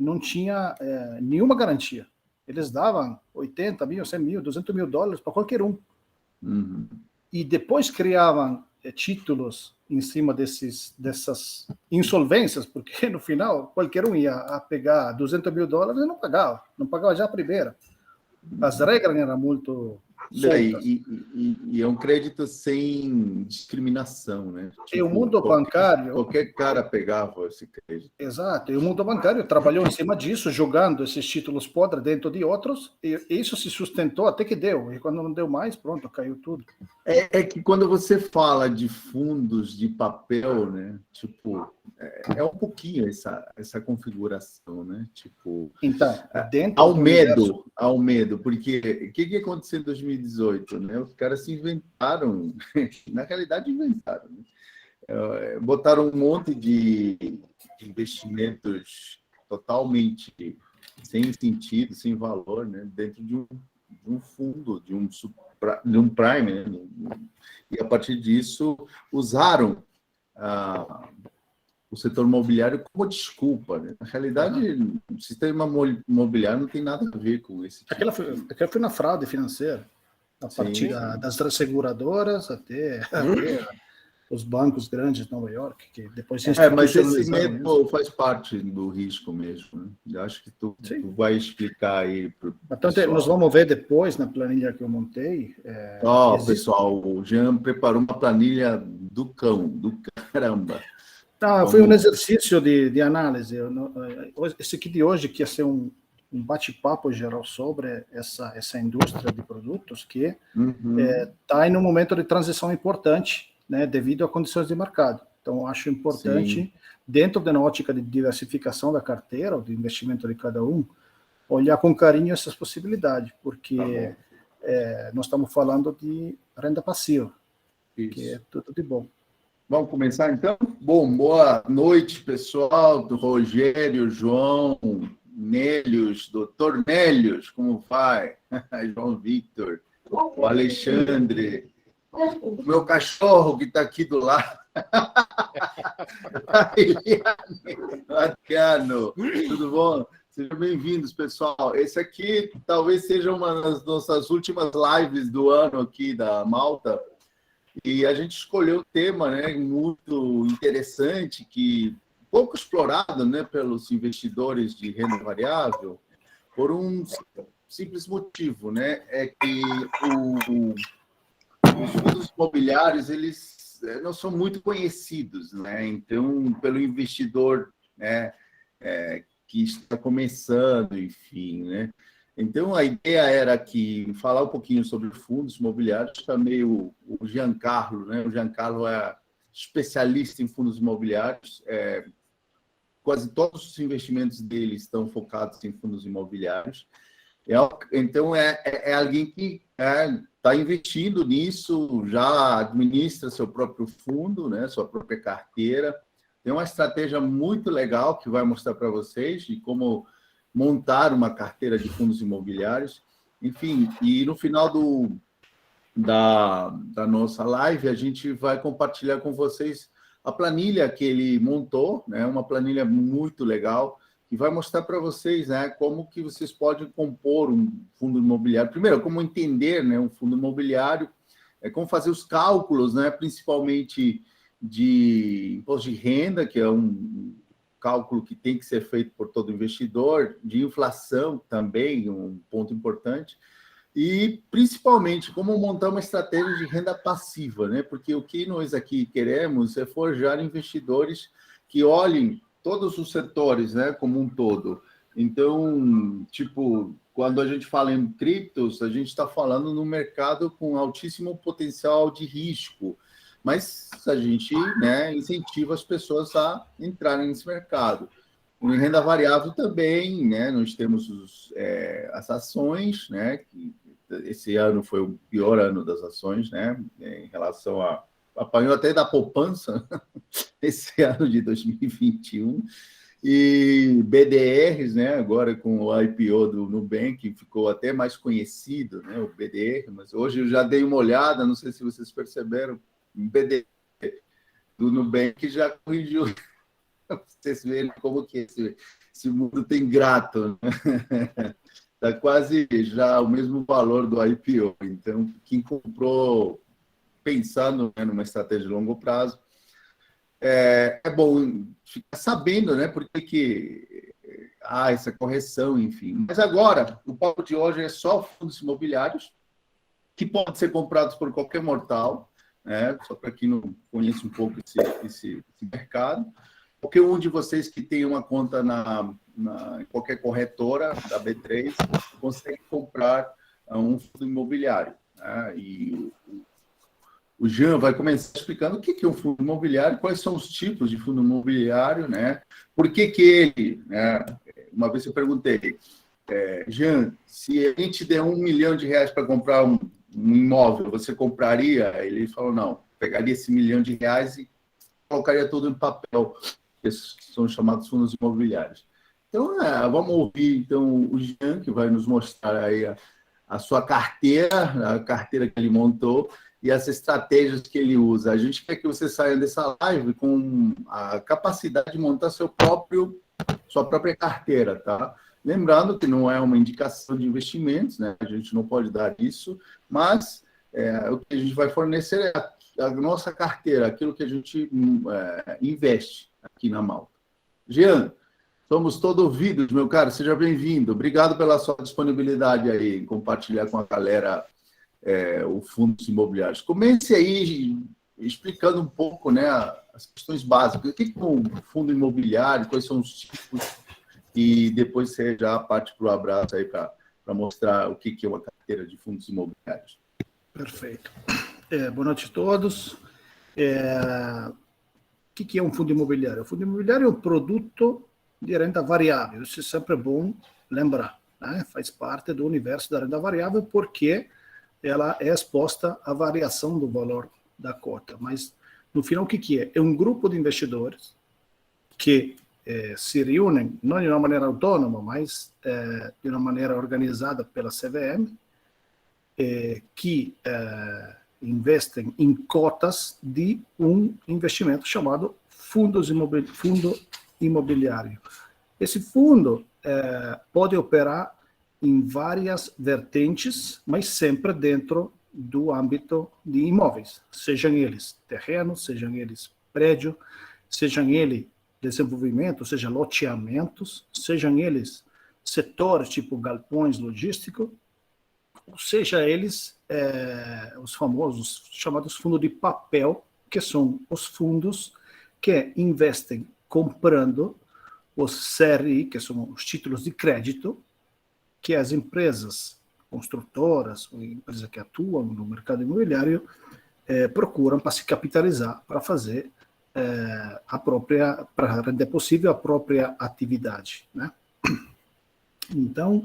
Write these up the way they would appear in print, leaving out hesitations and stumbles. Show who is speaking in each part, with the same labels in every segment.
Speaker 1: não tinha nenhuma garantia. Eles davam 80 mil, 100 mil, 200 mil dólares para qualquer um.
Speaker 2: Uhum.
Speaker 1: E depois criavam títulos em cima dessas insolvências, porque no final qualquer um ia a pegar 200 mil dólares e não pagava já a primeira. As regras eram muito soltas.
Speaker 2: E é um crédito sem discriminação, né?
Speaker 1: E o mundo bancário...
Speaker 2: Qualquer cara pegava esse crédito.
Speaker 1: Exato, e o mundo bancário trabalhou em cima disso, jogando esses títulos podres dentro de outros, e isso se sustentou até que deu, e quando não deu mais, pronto, caiu tudo.
Speaker 2: É que quando você fala de fundos de papel, né? Tipo, é um pouquinho essa configuração, né? Tipo,
Speaker 1: então, dentro
Speaker 2: ao
Speaker 1: do
Speaker 2: medo, porque o que aconteceu em 2018, né? Os caras se inventaram, na realidade inventaram, né? Botaram um monte de investimentos totalmente sem sentido, sem valor, né? Dentro de um fundo, de um prime, né? E a partir disso usaram o setor imobiliário como desculpa, né? Na realidade, o sistema imobiliário não tem nada a ver com esse tipo.
Speaker 1: Aquela foi na fraude financeira, a partir das seguradoras até os bancos grandes de Nova York, que depois se
Speaker 2: mas esse
Speaker 1: institucionalizaram
Speaker 2: medo faz parte do risco mesmo, né? Eu acho que tu vai explicar aí para o
Speaker 1: pessoal. Nós vamos ver depois na planilha que eu montei.
Speaker 2: Pessoal, o Jean preparou uma planilha do caramba.
Speaker 1: Foi um exercício de análise. Esse aqui de hoje, que ia ser um bate-papo geral sobre essa indústria de produtos que está em um momento de transição importante, né, devido a condições de mercado. Então, acho importante, dentro da ótica de diversificação da carteira, ou de investimento de cada um, olhar com carinho essas possibilidades, porque nós estamos falando de renda passiva, que é tudo de bom.
Speaker 2: Vamos começar, então? Bom, boa noite, pessoal, do Rogério, João, Nélios, doutor Nélios, como vai? João Victor, o Alexandre, o meu cachorro que está aqui do lado. Bacana, tudo bom? Sejam bem-vindos, pessoal. Esse aqui talvez seja uma das nossas últimas lives do ano aqui da Malta. E a gente escolheu um tema, né, muito interessante, que pouco explorado, né, pelos investidores de renda variável, por um simples motivo, né, é que os fundos imobiliários eles não são muito conhecidos, né, então pelo investidor, né, que está começando, enfim, né. Então, a ideia era que falar um pouquinho sobre fundos imobiliários. Chamei o Giancarlo, né? O Giancarlo é especialista em fundos imobiliários. Quase todos os investimentos dele estão focados em fundos imobiliários. Então, é alguém que está investindo nisso, já administra seu próprio fundo, né? Sua própria carteira. Tem uma estratégia muito legal que vai mostrar para vocês de como montar uma carteira de fundos imobiliários. Enfim, e no final da nossa live, a gente vai compartilhar com vocês a planilha que ele montou, né? Uma planilha muito legal, que vai mostrar para vocês, né, como que vocês podem compor um fundo imobiliário. Primeiro, como entender, né, um fundo imobiliário, como fazer os cálculos, né, principalmente de imposto de renda, que é um cálculo que tem que ser feito por todo investidor, de inflação também, um ponto importante, e principalmente como montar uma estratégia de renda passiva, né? Porque o que nós aqui queremos é forjar investidores que olhem todos os setores, né, como um todo. Então, tipo, quando a gente fala em criptos, a gente está falando num mercado com altíssimo potencial de risco, mas a gente, né, incentiva as pessoas a entrarem nesse mercado. Em renda variável também, né, nós temos as ações, né, que esse ano foi o pior ano das ações, né, em relação a... apanhou até da poupança esse ano de 2021, e BDRs, né, agora com o IPO do Nubank, ficou até mais conhecido, né, o BDR, mas hoje eu já dei uma olhada, não sei se vocês perceberam, o BDR do Nubank já corrigiu. Vocês verem como que esse esse mundo tem grato, né? Está quase já o mesmo valor do IPO. Então, quem comprou pensando, né, numa estratégia de longo prazo, é bom ficar sabendo, né, por que há essa correção, enfim. Mas agora, o papo de hoje é só fundos imobiliários, que podem ser comprados por qualquer mortal, né, só para quem não conhece um pouco esse mercado. Qualquer um de vocês que tem uma conta em qualquer corretora da B3 consegue comprar um fundo imobiliário, né? E o Jean vai começar explicando o que é um fundo imobiliário, quais são os tipos de fundo imobiliário, né? Por que ele, né? Uma vez eu perguntei, Jean, se a gente der R$1 milhão para comprar um imóvel, você compraria? Ele falou, não, pegaria esse R$1 milhão e colocaria tudo em papel, que são chamados fundos imobiliários. Então, vamos ouvir então, o Jean, que vai nos mostrar aí a sua carteira, a carteira que ele montou e as estratégias que ele usa. A gente quer que você saia dessa live com a capacidade de montar sua própria carteira, tá? Lembrando que não é uma indicação de investimentos, né? A gente não pode dar isso, mas o que a gente vai fornecer é a nossa carteira, aquilo que a gente investe aqui na Malta. Jean, somos todos ouvidos, meu caro, seja bem-vindo. Obrigado pela sua disponibilidade aí em compartilhar com a galera o fundos imobiliários. Comece aí explicando um pouco, né, as questões básicas. O que é um fundo imobiliário, quais são os tipos, e depois você já parte para o abraço aí para mostrar o que é uma carteira de fundos imobiliários.
Speaker 1: Perfeito. Boa noite a todos. O que é um fundo imobiliário? O fundo imobiliário é um produto de renda variável. Isso é sempre bom lembrar, né? Faz parte do universo da renda variável porque ela é exposta à variação do valor da cota. Mas, no final, o que é? É um grupo de investidores que se reúnem, não de uma maneira autônoma, mas de uma maneira organizada pela CVM, que investem em cotas de um investimento chamado fundo imobiliário. Esse fundo pode operar em várias vertentes, mas sempre dentro do âmbito de imóveis, sejam eles terrenos, sejam eles prédio, sejam eles desenvolvimento, seja loteamentos, sejam eles setores tipo galpões logísticos, ou seja eles os famosos chamados fundos de papel, que são os fundos que investem comprando os CRI, que são os títulos de crédito, que as empresas construtoras, ou empresas que atuam no mercado imobiliário, procuram para se capitalizar, para fazer para render possível a própria atividade, né? Então,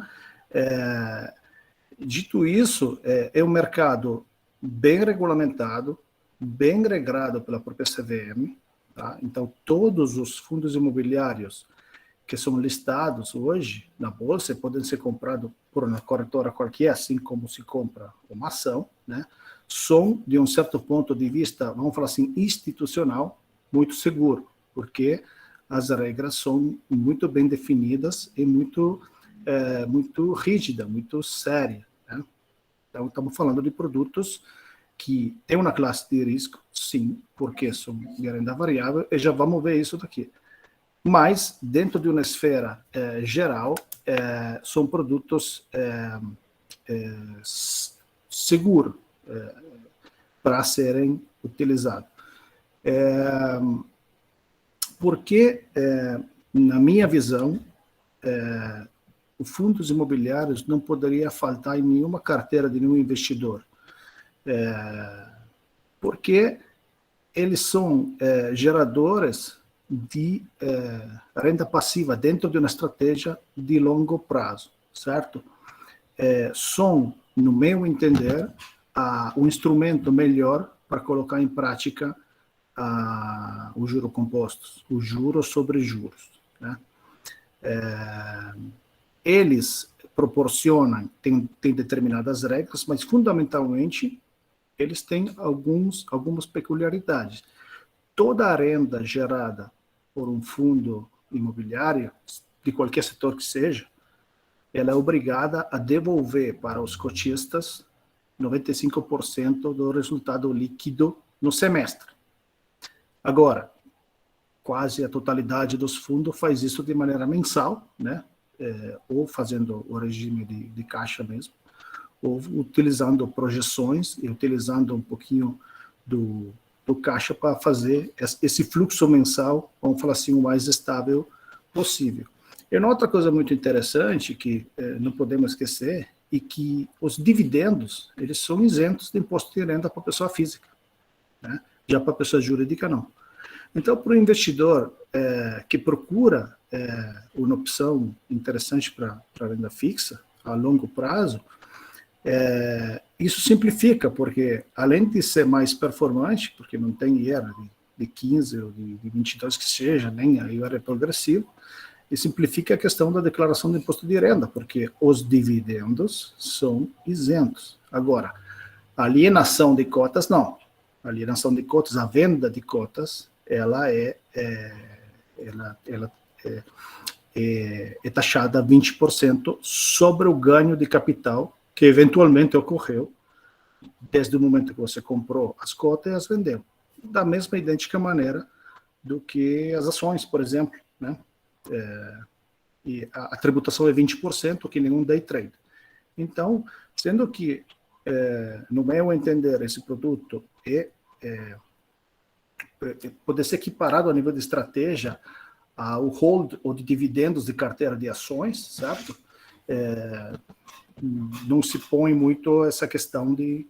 Speaker 1: dito isso, é um mercado bem regulamentado, bem regrado pela própria CVM, tá? Então, todos os fundos imobiliários que são listados hoje na bolsa podem ser comprados por uma corretora qualquer, assim como se compra uma ação, né? São, de um certo ponto de vista, vamos falar assim, institucional, muito seguro, porque as regras são muito bem definidas e muito rígida, muito séria, né? Então, estamos falando de produtos que têm uma classe de risco, sim, porque são de renda variável, e já vamos ver isso daqui. Mas, dentro de uma esfera geral, são produtos seguros para serem utilizados. Porque, na minha visão, os fundos imobiliários não poderia faltar em nenhuma carteira de nenhum investidor. Porque eles são geradores de renda passiva dentro de uma estratégia de longo prazo, certo? São, no meu entender, um instrumento melhor para colocar em prática os juros compostos, os juros sobre juros, né? Eles proporcionam, tem determinadas regras, mas fundamentalmente eles têm algumas peculiaridades. Toda a renda gerada por um fundo imobiliário, de qualquer setor que seja, ela é obrigada a devolver para os cotistas 95% do resultado líquido no semestre. Agora, quase a totalidade dos fundos faz isso de maneira mensal, né? Ou fazendo o regime de caixa mesmo, ou utilizando projeções e utilizando um pouquinho do caixa para fazer esse fluxo mensal, vamos falar assim, o mais estável possível. E uma outra coisa muito interessante que não podemos esquecer é que os dividendos, eles são isentos de imposto de renda para a pessoa física, né? Já para a pessoa jurídica não. Então, para o investidor que procura uma opção interessante para renda fixa a longo prazo, isso simplifica, porque além de ser mais performante, porque não tem IR de 15 ou de 22 que seja, nem a IR é progressivo, e simplifica a questão da declaração do imposto de renda, porque os dividendos são isentos. Agora, a alienação de cotas, não. A alienação de cotas, a venda de cotas, ela é taxada a 20% sobre o ganho de capital que eventualmente ocorreu desde o momento que você comprou as cotas e as vendeu. Da mesma idêntica maneira do que as ações, por exemplo, né? E a tributação é 20%, que nenhum day trade. Então, sendo que, no meu entender, esse produto pode ser equiparado a nível de estratégia ao hold ou de dividendos de carteira de ações, certo? Não se põe muito essa questão de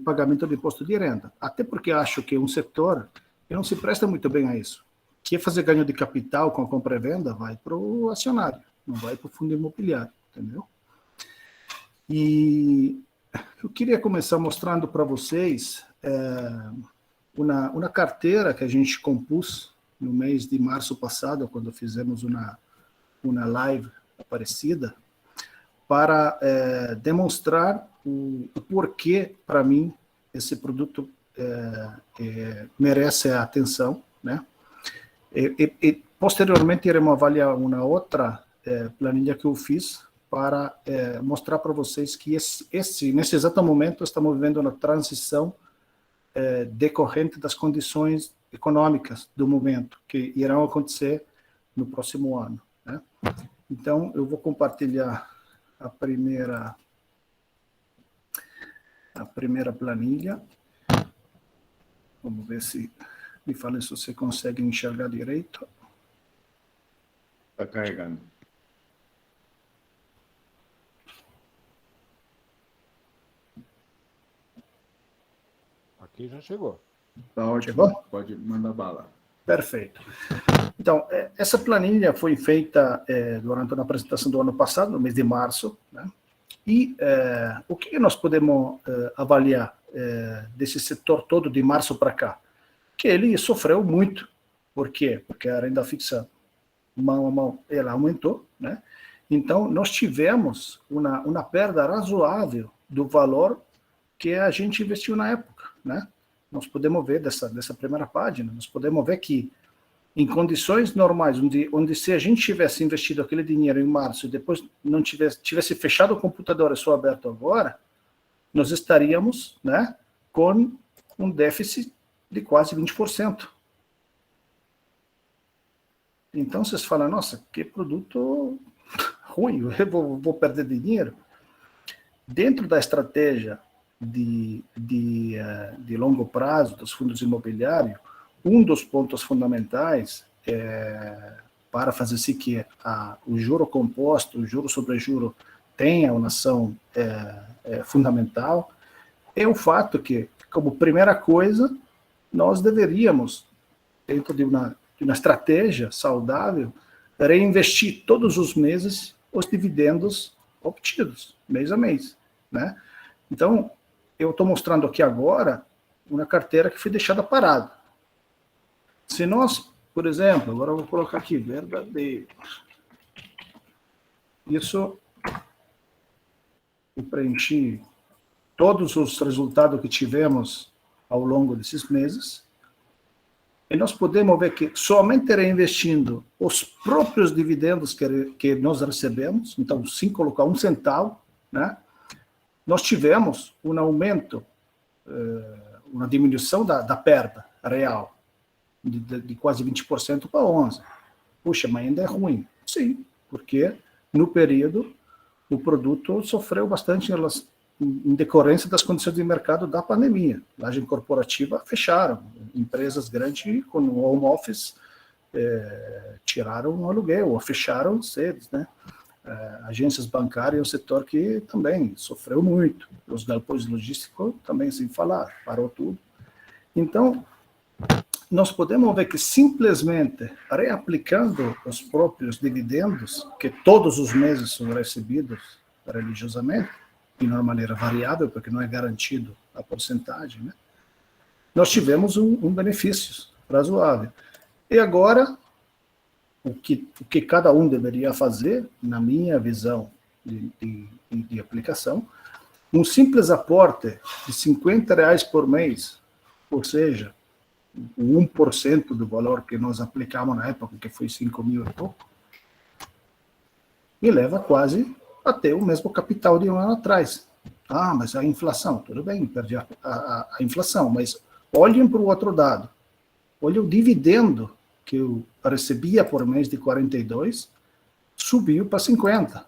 Speaker 1: pagamento de imposto de renda. Até porque acho que um setor que não se presta muito bem a isso. Que fazer ganho de capital com a compra e venda vai para o acionário, não vai para o fundo imobiliário, entendeu? E eu queria começar mostrando para vocês uma carteira que a gente compôs no mês de março passado, quando fizemos uma live parecida, para demonstrar o porquê, para mim, esse produto merece a atenção, né? E posteriormente iremos avaliar uma outra planilha que eu fiz para mostrar para vocês que nesse exato momento estamos vivendo uma transição decorrente das condições econômicas do momento, que irão acontecer no próximo ano, né? Então, eu vou compartilhar a primeira planilha. Vamos ver se me fala se você consegue enxergar direito.
Speaker 2: Está carregando.
Speaker 3: Aqui já chegou.
Speaker 2: Tá ótimo.
Speaker 1: Chegou?
Speaker 2: Pode mandar bala.
Speaker 1: Perfeito. Então, essa planilha foi feita durante uma apresentação do ano passado, no mês de março, né? E o que nós podemos avaliar desse setor todo de março para cá? Que ele sofreu muito. Por quê? Porque a renda fixa, mão a mão, ela aumentou, né? Então, nós tivemos uma perda razoável do valor que a gente investiu na época, né? Nós podemos ver dessa primeira página, nós podemos ver que em condições normais, onde se a gente tivesse investido aquele dinheiro em março e depois não tivesse fechado o computador e só aberto agora, nós estaríamos, né, com um déficit de quase 20%. Então vocês falam, nossa, que produto ruim, eu vou perder dinheiro. Dentro da estratégia de longo prazo dos fundos imobiliários, um dos pontos fundamentais para fazer assim que o juro composto, o juro sobre juro tenha uma ação fundamental, é o fato que, como primeira coisa, nós deveríamos, dentro de uma estratégia saudável, reinvestir todos os meses os dividendos obtidos, mês a mês, né? Então, eu estou mostrando aqui agora uma carteira que foi deixada parada. Se nós, por exemplo, agora eu vou colocar aqui, verdadeiro. Isso, eu preenchi todos os resultados que tivemos ao longo desses meses. E nós podemos ver que somente reinvestindo os próprios dividendos que nós recebemos, então, sem colocar um centavo, né, nós tivemos um aumento, uma diminuição da perda real, de quase 20% para 11%. Puxa, mas ainda é ruim. Sim, porque no período o produto sofreu bastante em decorrência das condições de mercado da pandemia. Laje corporativa fecharam, empresas grandes com home office tiraram o aluguel, ou fecharam sedes, né? Agências bancárias é um setor que também sofreu muito. Os galpões logísticos também, sem falar, parou tudo. Então, nós podemos ver que simplesmente reaplicando os próprios dividendos, que todos os meses são recebidos religiosamente, de uma maneira variável, porque não é garantido a porcentagem, né? Nós tivemos um benefício razoável. E agora, o que cada um deveria fazer, na minha visão de aplicação, um simples aporte de R$50 por mês, ou seja, 1% do valor que nós aplicamos na época, que foi 5 mil e pouco, me leva quase a ter o mesmo capital de um ano atrás. Ah, mas a inflação, tudo bem, perdi a inflação, mas olhem para o outro dado. Olha o dividendo que eu recebia por mês de 42, subiu para 50.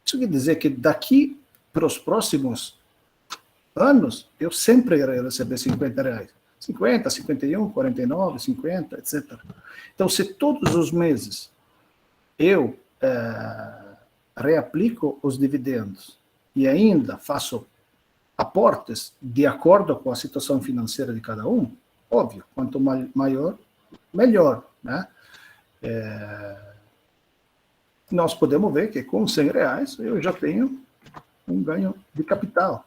Speaker 1: Isso quer dizer que daqui para os próximos anos, eu sempre irei receber R$50. 50, 51, 49, 50, etc. Então, se todos os meses eu reaplico os dividendos e ainda faço aportes de acordo com a situação financeira de cada um, óbvio, quanto maior, melhor, né? Nós podemos ver que com R$100 eu já tenho um ganho de capital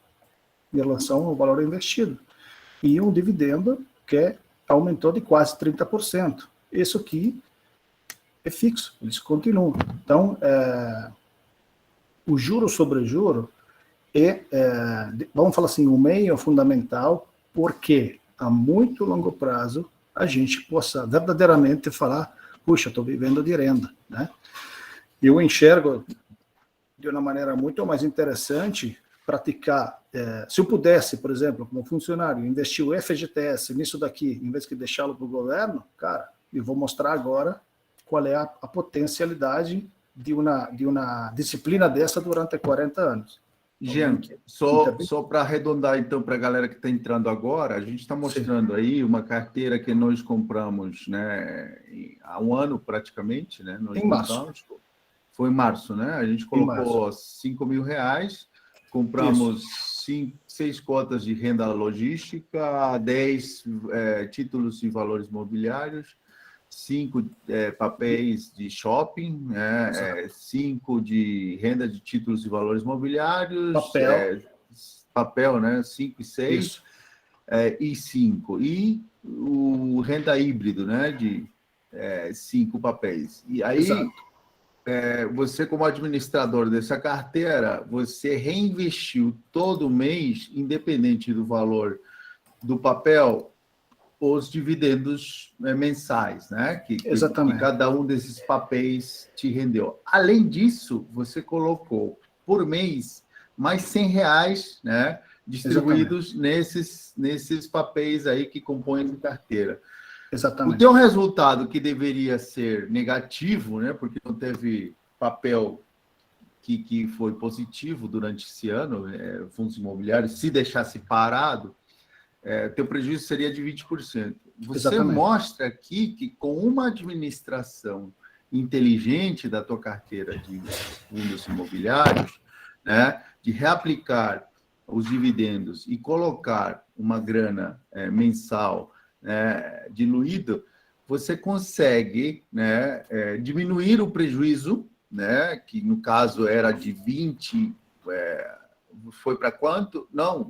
Speaker 1: em relação ao valor investido. E um dividendo que aumentou de quase 30%. Isso aqui é fixo, eles continuam. Então, o juro sobre juro vamos falar assim, o meio fundamental, porque a muito longo prazo a gente possa verdadeiramente falar, puxa, estou vivendo de renda, né? Eu enxergo de uma maneira muito mais interessante praticar, se eu pudesse, por exemplo, como funcionário, investir o FGTS nisso daqui, em vez de deixá-lo para o governo, cara, eu vou mostrar agora qual é a potencialidade de uma disciplina dessa durante 40 anos.
Speaker 2: Gente, só para arredondar, então, para a galera que está entrando agora, a gente está mostrando aí uma carteira que nós compramos, né, há um ano praticamente, né?
Speaker 1: Em março.
Speaker 2: Foi em março, né? A gente colocou R$5 mil, compramos 6 cotas de renda logística, 10 títulos de valores imobiliários, 5 papéis de shopping, 5 de renda de títulos de valores imobiliários, papel, né? 5 e 6, e 5. E o renda híbrido, né? De 5 papéis. E aí, você como administrador dessa carteira, você reinvestiu todo mês, independente do valor do papel, os dividendos mensais, né? Que cada um desses papéis te rendeu. Além disso, você colocou por mês mais R$100, né? Distribuídos nesses papéis aí que compõem a carteira.
Speaker 1: Exatamente.
Speaker 2: O teu resultado, que deveria ser negativo, né? Porque não teve papel que foi positivo durante esse ano, fundos imobiliários, se deixasse parado, teu prejuízo seria de 20%. Você mostra aqui que com uma administração inteligente da tua carteira de fundos imobiliários, né, de reaplicar os dividendos e colocar uma grana mensal diluído, você consegue, né, diminuir o prejuízo, né, que no caso era de 20%, foi para quanto? Não,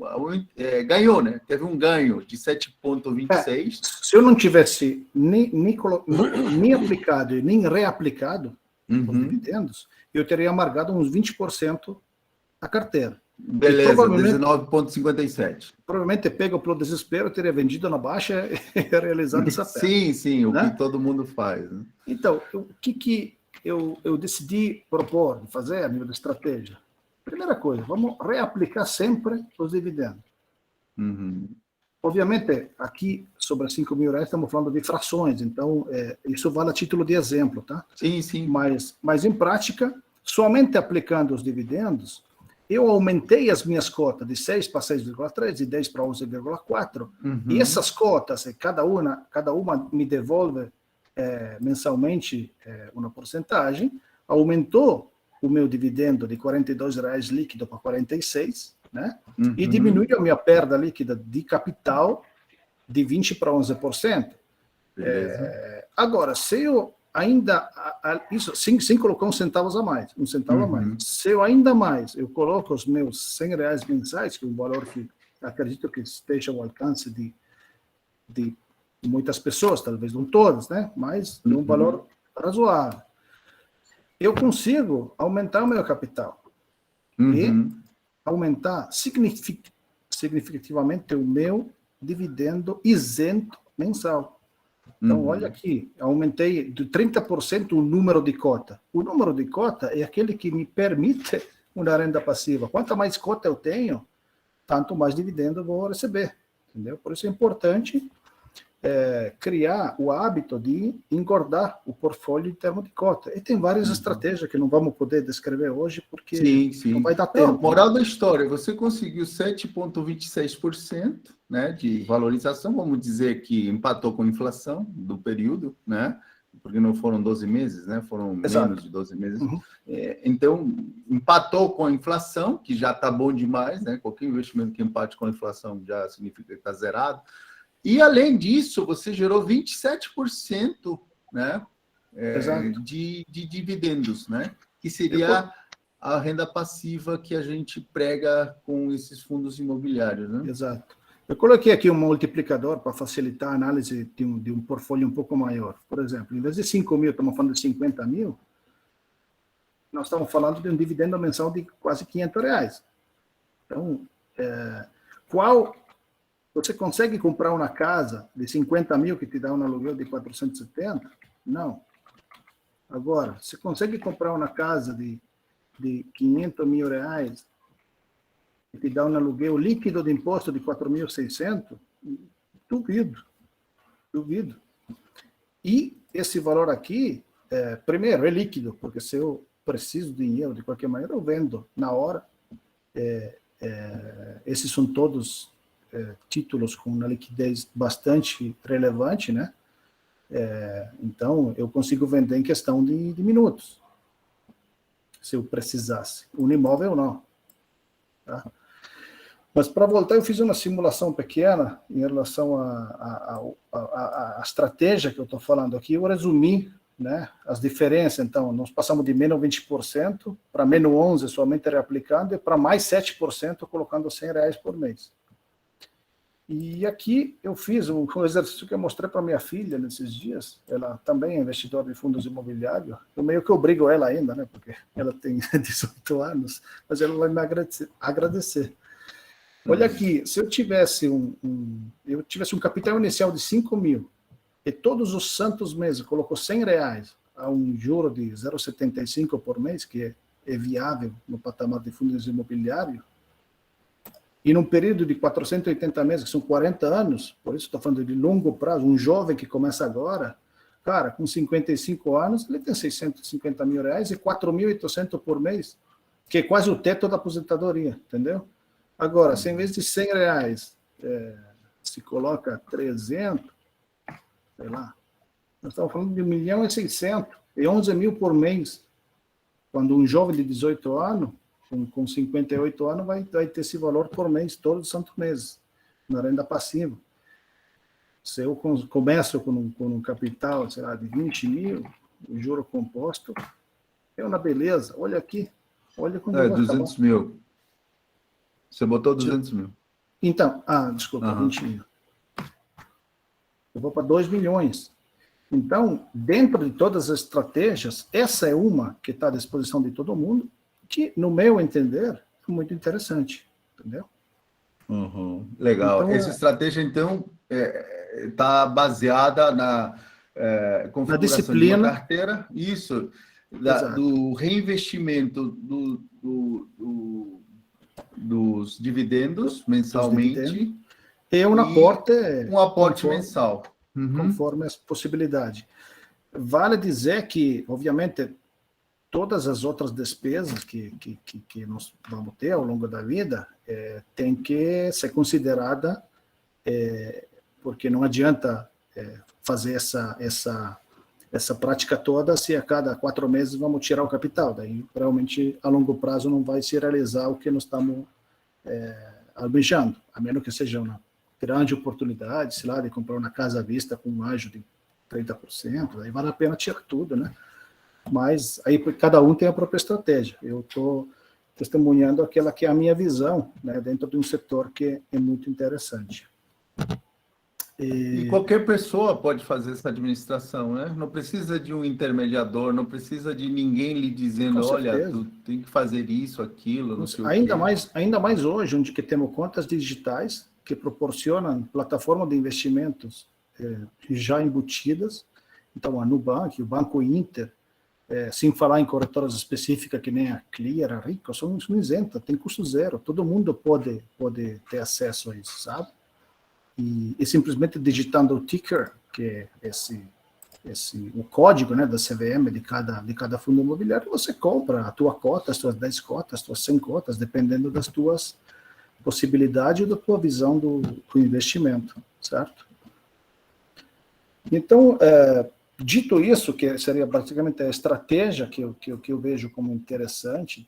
Speaker 2: ganhou, né? Teve um ganho de 7,26.
Speaker 1: Se eu não tivesse nem aplicado e nem reaplicado os dividendos, eu teria amargado uns 20% a carteira.
Speaker 2: Beleza, 19,57.
Speaker 1: Provavelmente pego pelo desespero, teria vendido na baixa e realizado essa perda.
Speaker 2: Sim, o que todo mundo faz. Né?
Speaker 1: Então, o que eu decidi propor, fazer a nível de estratégia? Primeira coisa, vamos reaplicar sempre os dividendos.
Speaker 2: Uhum.
Speaker 1: Obviamente, aqui, sobre R$5.000, estamos falando de frações, então, isso vale a título de exemplo, tá?
Speaker 2: Sim.
Speaker 1: Mas em prática, somente aplicando os dividendos, eu aumentei as minhas cotas de 6 para 6,3, de 10 para 11,4, e essas cotas, cada uma me devolve mensalmente uma porcentagem, aumentou o meu dividendo de R$42 líquido para 46, né? E diminuiu a minha perda líquida de capital de 20 para 11%. Agora, se eu ainda, isso sem colocar um centavo a mais, se eu ainda mais, eu coloco os meus R$100 mensais, que é um valor que acredito que esteja ao alcance de muitas pessoas, talvez não todas, né? Mas é um valor razoável. Eu consigo aumentar o meu capital e aumentar significativamente o meu dividendo isento mensal. Então, olha aqui, aumentei de 30% o número de cota. O número de cota é aquele que me permite uma renda passiva. Quanto mais cota eu tenho, tanto mais dividendo eu vou receber. Entendeu? Por isso é importante criar o hábito de engordar o portfólio em termos de cota. E tem várias estratégias que não vamos poder descrever hoje, porque não vai dar tempo.
Speaker 2: Não, moral da história, você conseguiu 7,26%, né, de valorização, vamos dizer que empatou com a inflação do período, né, porque não foram 12 meses, né, foram menos de 12 meses. Então, empatou com a inflação, que já está bom demais, né, qualquer investimento que empate com a inflação já significa que está zerado. E, além disso, você gerou 27%, né, de dividendos, né, que seria a renda passiva que a gente prega com esses fundos imobiliários. Né?
Speaker 1: Exato. Eu coloquei aqui um multiplicador para facilitar a análise de um portfólio um pouco maior. Por exemplo, em vez de 5 mil, estamos falando de 50 mil, nós estamos falando de um dividendo mensal de quase R$500. Então, você consegue comprar uma casa de 50 mil que te dá um aluguel de 470? Não. Agora, você consegue comprar uma casa de R$500 mil que te dá um aluguel líquido de imposto de 4.600? Duvido. E esse valor aqui, primeiro, é líquido, porque se eu preciso de dinheiro de qualquer maneira, eu vendo na hora. Esses são todos títulos com uma liquidez bastante relevante, né? Então, eu consigo vender em questão de minutos, se eu precisasse. Um imóvel, não. Tá? Mas, para voltar, eu fiz uma simulação pequena em relação à estratégia que eu estou falando aqui. Eu resumi, né, as diferenças. Então, nós passamos de menos 20% para menos 11% somente reaplicando, e para mais 7% colocando R$100 por mês. E aqui eu fiz um exercício que eu mostrei para minha filha nesses dias. Ela também é investidora de fundos imobiliários. Eu meio que obrigo ela ainda, né? Porque ela tem 18 anos, mas ela vai me agradecer. Olha aqui, se eu tivesse um capital inicial de 5 mil e todos os santos meses colocou R$100 a um juro de 0,75 por mês, que é viável no patamar de fundos imobiliários, e num período de 480 meses, que são 40 anos, por isso estou falando de longo prazo, um jovem que começa agora, cara, com 55 anos, ele tem R$650 mil e R$4.800 por mês, que é quase o teto da aposentadoria, entendeu? Agora, se em vez de R$100 se coloca 300, sei lá, nós estamos falando de 1.600.000 e 11 mil por mês, quando um jovem de 18 anos, com 58 anos, vai ter esse valor por mês, todos os santos meses, na renda passiva. Se eu começo com um capital, sei lá, de 20 mil, o juro composto é uma beleza. Olha aqui, olha como vai
Speaker 2: 200 acabar. Mil. Você botou 200 mil.
Speaker 1: Então, desculpa, 20 mil. Eu vou para 2 milhões. Então, dentro de todas as estratégias, essa é uma que está à disposição de todo mundo, que, no meu entender, é muito interessante, entendeu?
Speaker 2: Legal. Então, essa estratégia, então, está baseada na configuração
Speaker 1: disciplina,
Speaker 2: de uma carteira, isso, do reinvestimento dos dividendos mensalmente.
Speaker 1: E um
Speaker 2: aporte mensal.
Speaker 1: Conforme as possibilidades. Vale dizer que, obviamente, todas as outras despesas que nós vamos ter ao longo da vida tem que ser considerada, porque não adianta fazer essa prática toda se a cada 4 meses vamos tirar o capital. Daí, realmente, a longo prazo não vai se realizar o que nós estamos almejando, a menos que seja uma grande oportunidade, sei lá, de comprar uma casa à vista com um ágio de 30%, aí vale a pena tirar tudo, né? Mas aí cada um tem a própria estratégia. Eu estou testemunhando aquela que é a minha visão, né, dentro de um setor que é muito interessante.
Speaker 2: E qualquer pessoa pode fazer essa administração, né? Não precisa de um intermediador, não precisa de ninguém lhe dizendo, olha, tu tem que fazer isso, aquilo, não sei o quê.
Speaker 1: Ainda mais hoje, onde que temos contas digitais que proporcionam plataformas de investimentos já embutidas. Então, a Nubank, o Banco Inter, sem falar em corretoras específicas que nem a Clear, a Rico, são isentas, tem custo zero, todo mundo pode ter acesso a isso, sabe? E simplesmente digitando o ticker, que é o código, né, da CVM de cada fundo imobiliário, você compra a tua cota, as tuas 10 cotas, as tuas 100 cotas, dependendo das tuas possibilidades e da tua visão do investimento, certo? Então, dito isso, que seria praticamente a estratégia que eu vejo como interessante,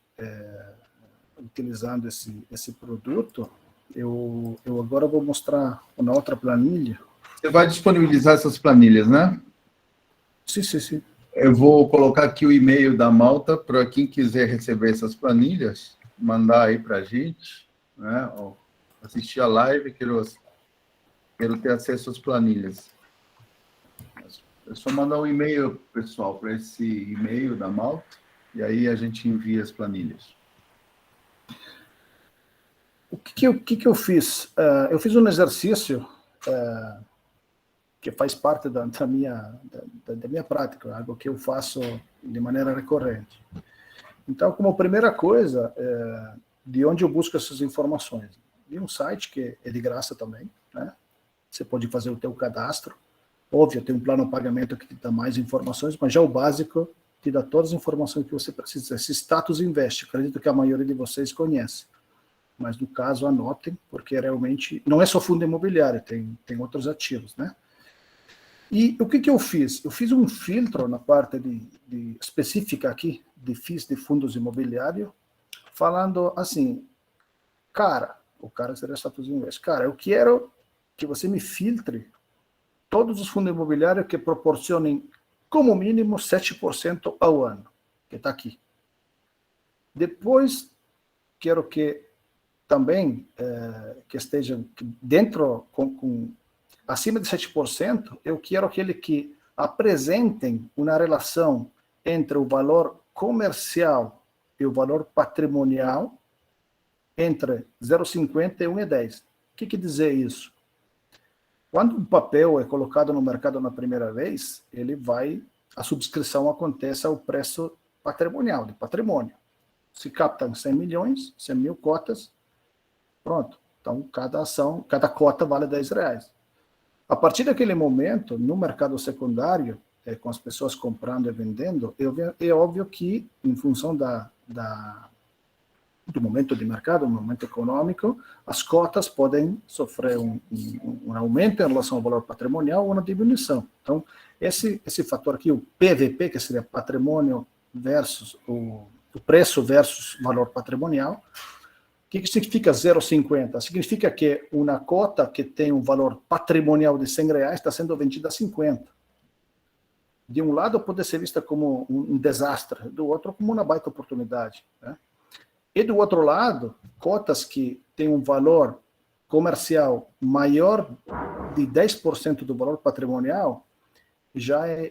Speaker 1: utilizando esse produto, eu agora vou mostrar uma outra planilha.
Speaker 2: Você vai disponibilizar essas planilhas, né?
Speaker 1: Sim.
Speaker 2: Eu vou colocar aqui o e-mail da Malta para quem quiser receber essas planilhas, mandar aí para a gente, né? Assistir a live, quero ter acesso às planilhas. É só mandar um e-mail, pessoal, para esse e-mail da Malta, e aí a gente envia as planilhas.
Speaker 1: O que eu fiz? Eu fiz um exercício que faz parte da minha prática, algo que eu faço de maneira recorrente. Então, como primeira coisa, de onde eu busco essas informações? De um site que é de graça também, né? Você pode fazer o teu cadastro. Óbvio, tem um plano de pagamento que te dá mais informações, mas já o básico te dá todas as informações que você precisa. Esse Status Invest, acredito que a maioria de vocês conhece. Mas, no caso, anotem, porque realmente não é só fundo imobiliário, tem outros ativos, né? E o que eu fiz? Eu fiz um filtro na parte específica aqui, de FIIs de fundos imobiliários, falando assim, o cara seria Status Invest, eu quero que você me filtre todos os fundos imobiliários que proporcionem, como mínimo, 7% ao ano, que está aqui. Depois, quero que também que esteja dentro, acima de 7%, eu quero aquele que apresentem uma relação entre o valor comercial e o valor patrimonial entre 0,50 e 1,10. O que quer dizer isso? Quando um papel é colocado no mercado na primeira vez, a subscrição acontece ao preço patrimonial, de patrimônio. Se captam 100 milhões, 100 mil cotas, pronto. Então, cada cota vale R$10. A partir daquele momento, no mercado secundário, com as pessoas comprando e vendendo, é óbvio que, em função do momento de mercado, do momento econômico, as cotas podem sofrer um aumento em relação ao valor patrimonial ou uma diminuição. Então, esse fator aqui, o PVP, que seria patrimônio versus o preço versus valor patrimonial, o que significa 0,50? Significa que uma cota que tem um valor patrimonial de R$100 está sendo vendida a 50. De um lado pode ser vista como um desastre, do outro como uma baita oportunidade, né? E do outro lado, cotas que têm um valor comercial maior de 10% do valor patrimonial,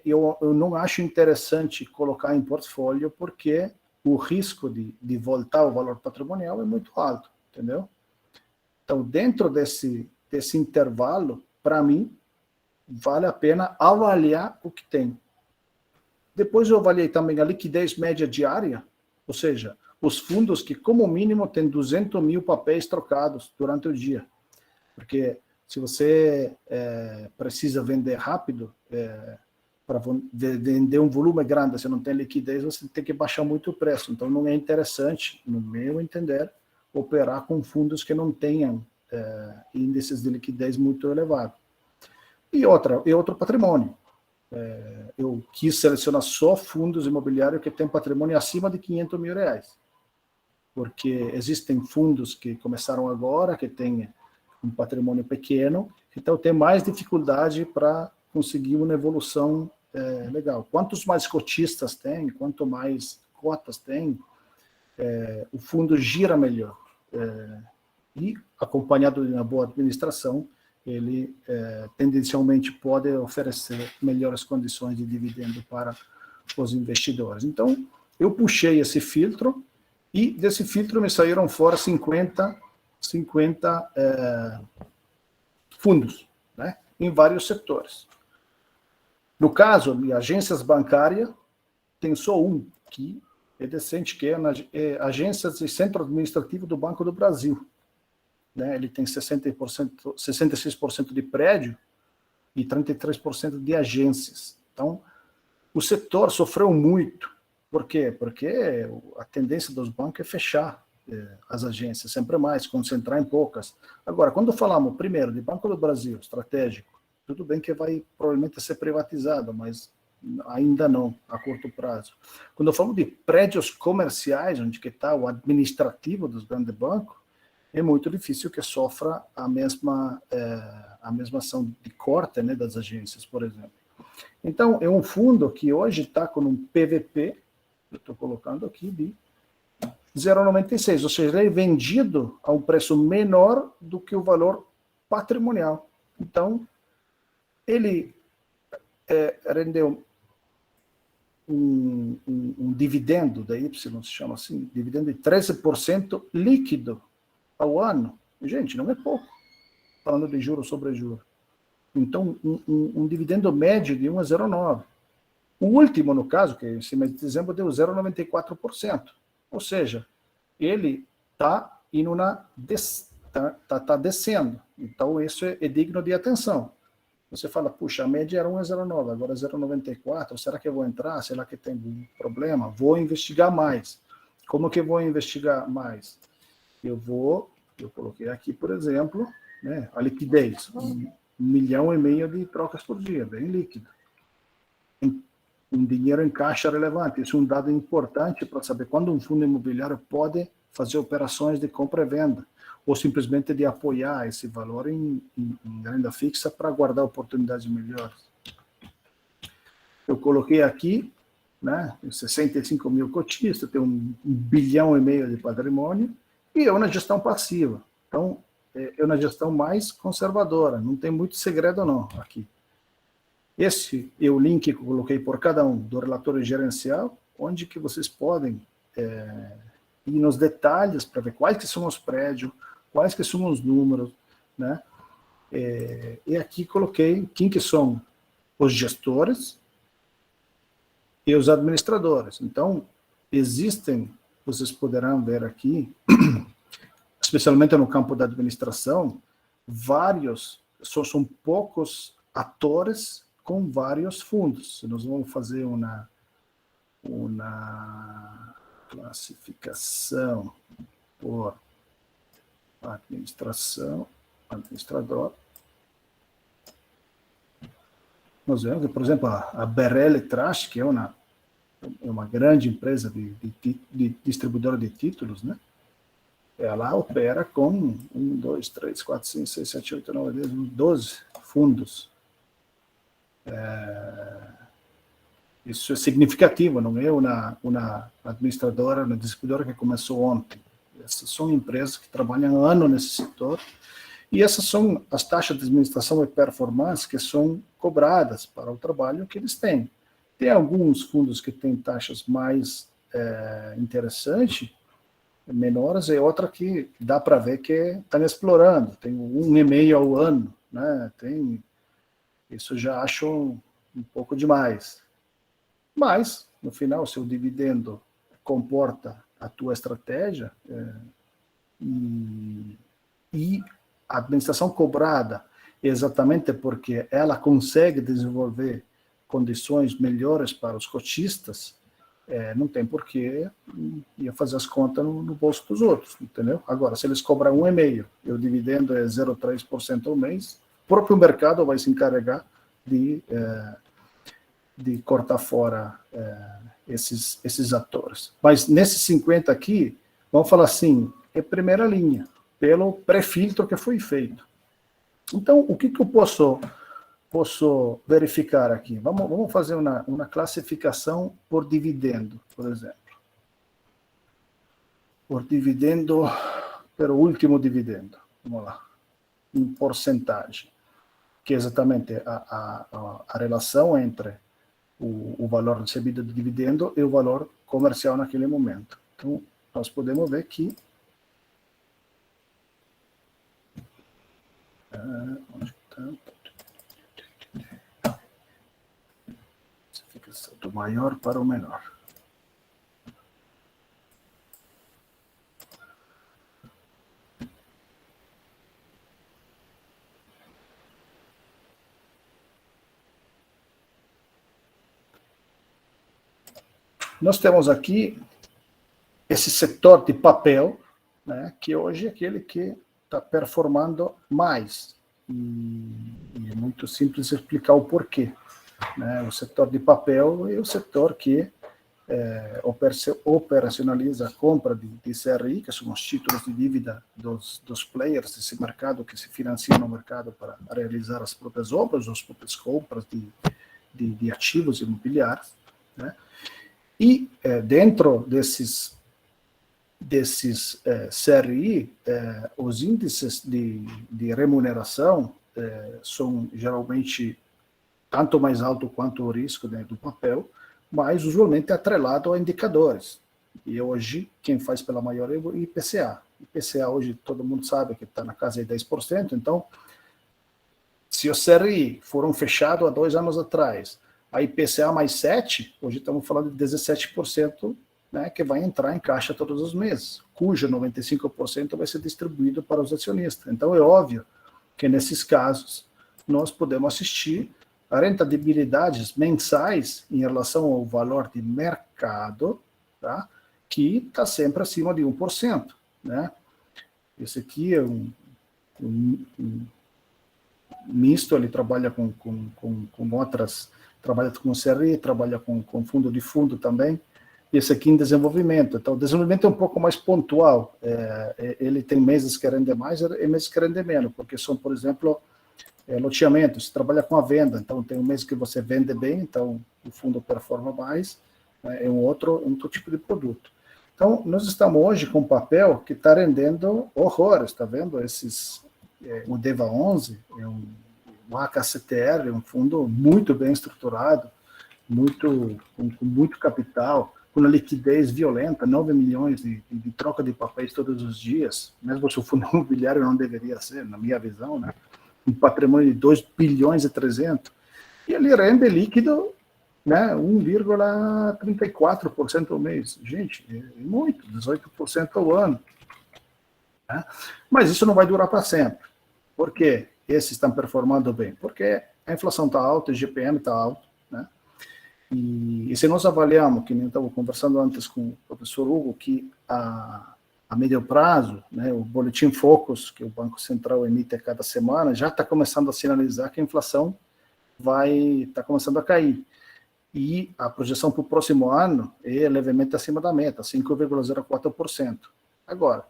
Speaker 1: eu não acho interessante colocar em portfólio, porque o risco de voltar ao valor patrimonial é muito alto, entendeu? Então, dentro desse intervalo, para mim, vale a pena avaliar o que tem. Depois eu avaliei também a liquidez média diária, ou seja, os fundos que, como mínimo, têm 200 mil papéis trocados durante o dia. Porque se você precisa vender rápido, para vender um volume grande, você não tem liquidez, você tem que baixar muito o preço. Então, não é interessante, no meu entender, operar com fundos que não tenham índices de liquidez muito elevados. E outro patrimônio. Eu quis selecionar só fundos imobiliários que têm patrimônio acima de 500 mil reais. Porque existem fundos que começaram agora, que têm um patrimônio pequeno, então tem mais dificuldade para conseguir uma evolução legal. Quantos mais cotistas tem, quanto mais cotas tem, o fundo gira melhor. E, acompanhado de uma boa administração, ele tendencialmente pode oferecer melhores condições de dividendo para os investidores. Então, eu puxei esse filtro, e desse filtro me saíram fora 50 fundos, né, em vários setores. No caso de agências bancárias, tem só um que é decente, que é agências de centro administrativo do Banco do Brasil. Né? Ele tem 66% de prédio e 33% de agências. Então, o setor sofreu muito. Por quê? Porque a tendência dos bancos é fechar as agências, sempre mais, concentrar em poucas. Agora, quando falamos, primeiro, de Banco do Brasil, estratégico, tudo bem que vai provavelmente ser privatizado, mas ainda não, a curto prazo. Quando eu falo de prédios comerciais, onde está o administrativo dos grandes bancos, é muito difícil que sofra a mesma ação de corte, né, das agências, por exemplo. Então, é um fundo que hoje está com um PVP, eu estou colocando aqui, de 0,96, ou seja, ele é vendido a um preço menor do que o valor patrimonial. Então, ele rendeu um dividendo da Y, se chama assim, dividendo de 13% líquido ao ano. Gente, não é pouco, falando de juros sobre juros. Então, um dividendo médio de 1,09. O último, no caso, que esse mês de dezembro deu 0,94%. Ou seja, ele está indo tá descendo. Então, isso é digno de atenção. Você fala, puxa, a média era 1,09, agora 0,94, será que eu vou entrar? Será que tem um problema? Vou investigar mais. Como que eu vou investigar mais? Eu coloquei aqui, por exemplo, né, a liquidez, 1,5 milhão de trocas por dia, bem líquido. Um dinheiro em caixa relevante, isso é um dado importante para saber quando um fundo imobiliário pode fazer operações de compra e venda, ou simplesmente de apoiar esse valor em renda fixa para guardar oportunidades melhores. Eu coloquei aqui, né, 65 mil cotistas, tem 1,5 bilhão de patrimônio, e eu na gestão passiva. Então, eu na gestão mais conservadora, não tem muito segredo não aqui. Esse é o link que eu coloquei por cada um do relatório gerencial, onde que vocês podem ir nos detalhes para ver quais que são os prédios, quais que são os números, né? E aqui coloquei quem que são os gestores e os administradores. Então, existem, vocês poderão ver aqui, especialmente no campo da administração, são poucos atores com vários fundos. Nós vamos fazer uma classificação por administrador. Nós vemos que, por exemplo, a BRL Trust, que é uma grande empresa de distribuidora de títulos, né? Ela opera com 1, 2, 3, 4, 5, 6, 7, 8, 9, 10, 12 fundos. Isso é significativo, não é uma administradora, uma distribuidora que começou ontem. Essas são empresas que trabalham há anos nesse setor, e essas são as taxas de administração e performance que são cobradas para o trabalho que eles têm. Tem alguns fundos que têm taxas mais interessante, menores, e outra que dá para ver que estão explorando, tem 1,5 ao ano, né? Isso já acho um pouco demais. Mas, no final, se o dividendo comporta a tua estratégia e a administração cobrada exatamente porque ela consegue desenvolver condições melhores para os cotistas, não tem porquê ia fazer as contas no bolso dos outros, entendeu? Agora, se eles cobram 1,5 e o dividendo é 0,3% ao mês, o próprio mercado vai se encarregar de cortar fora esses atores. Mas nesses 50 aqui, vamos falar assim, é primeira linha, pelo pré-filtro que foi feito. Então, o que eu posso verificar aqui? Vamos fazer uma classificação por dividendo, por exemplo. Por dividendo, pelo último dividendo. Vamos lá. Em porcentagem. Que é exatamente a relação entre o valor recebido do dividendo e o valor comercial naquele momento. Então, nós podemos ver que onde está? Fica do maior para o menor. Nós temos aqui esse setor de papel, né, que hoje é aquele que está performando mais. E é muito simples explicar o porquê. Né? O setor de papel é o setor que operacionaliza a compra de CRI, que são os títulos de dívida dos players desse mercado, que se financiam no mercado para realizar as próprias obras, as próprias compras de ativos imobiliários. Né? E dentro desses CRI, os índices de remuneração são geralmente tanto mais alto quanto o risco, né, do papel, mas usualmente atrelado a indicadores. E hoje, quem faz pela maioria é o IPCA. IPCA hoje todo mundo sabe que está na casa de 10%, então, se os CRI foram fechados há 2 anos atrás, a IPCA mais 7%, hoje estamos falando de 17%, né, que vai entrar em caixa todos os meses, cujo 95% vai ser distribuído para os acionistas. Então, é óbvio que nesses casos nós podemos assistir a rentabilidades mensais em relação ao valor de mercado, tá, que está sempre acima de 1%. Né? Esse aqui é um misto, ele trabalha com outras, trabalha com CRI, trabalha com fundo de fundo também. Esse aqui em desenvolvimento. Então, o desenvolvimento é um pouco mais pontual. Ele tem meses que rende mais e meses que rende menos, porque são, por exemplo, loteamentos. Você trabalha com a venda, então tem um mês que você vende bem, então o fundo performa mais, né, é um outro tipo de produto. Então, nós estamos hoje com papel que está rendendo horrores, está vendo? O DEVA 11, o AKCTR, é um fundo muito bem estruturado, com muito capital, com uma liquidez violenta, 9 milhões de troca de papéis todos os dias, mesmo se o fundo imobiliário não deveria ser, na minha visão, né? Um patrimônio de 2 bilhões e 300, e ele rende líquido, né, 1,34% ao mês. Gente, é muito, 18% ao ano. Né? Mas isso não vai durar para sempre. Por quê? Esses estão performando bem? Porque a inflação está alta, o GPM está alto, né? E se nós avaliamos, que nem eu estava conversando antes com o professor Hugo, que a médio prazo, né, o Boletim Focus, que o Banco Central emite a cada semana, já está começando a sinalizar que a inflação está começando a cair. E a projeção para o próximo ano é levemente acima da meta, 5,04%. Agora,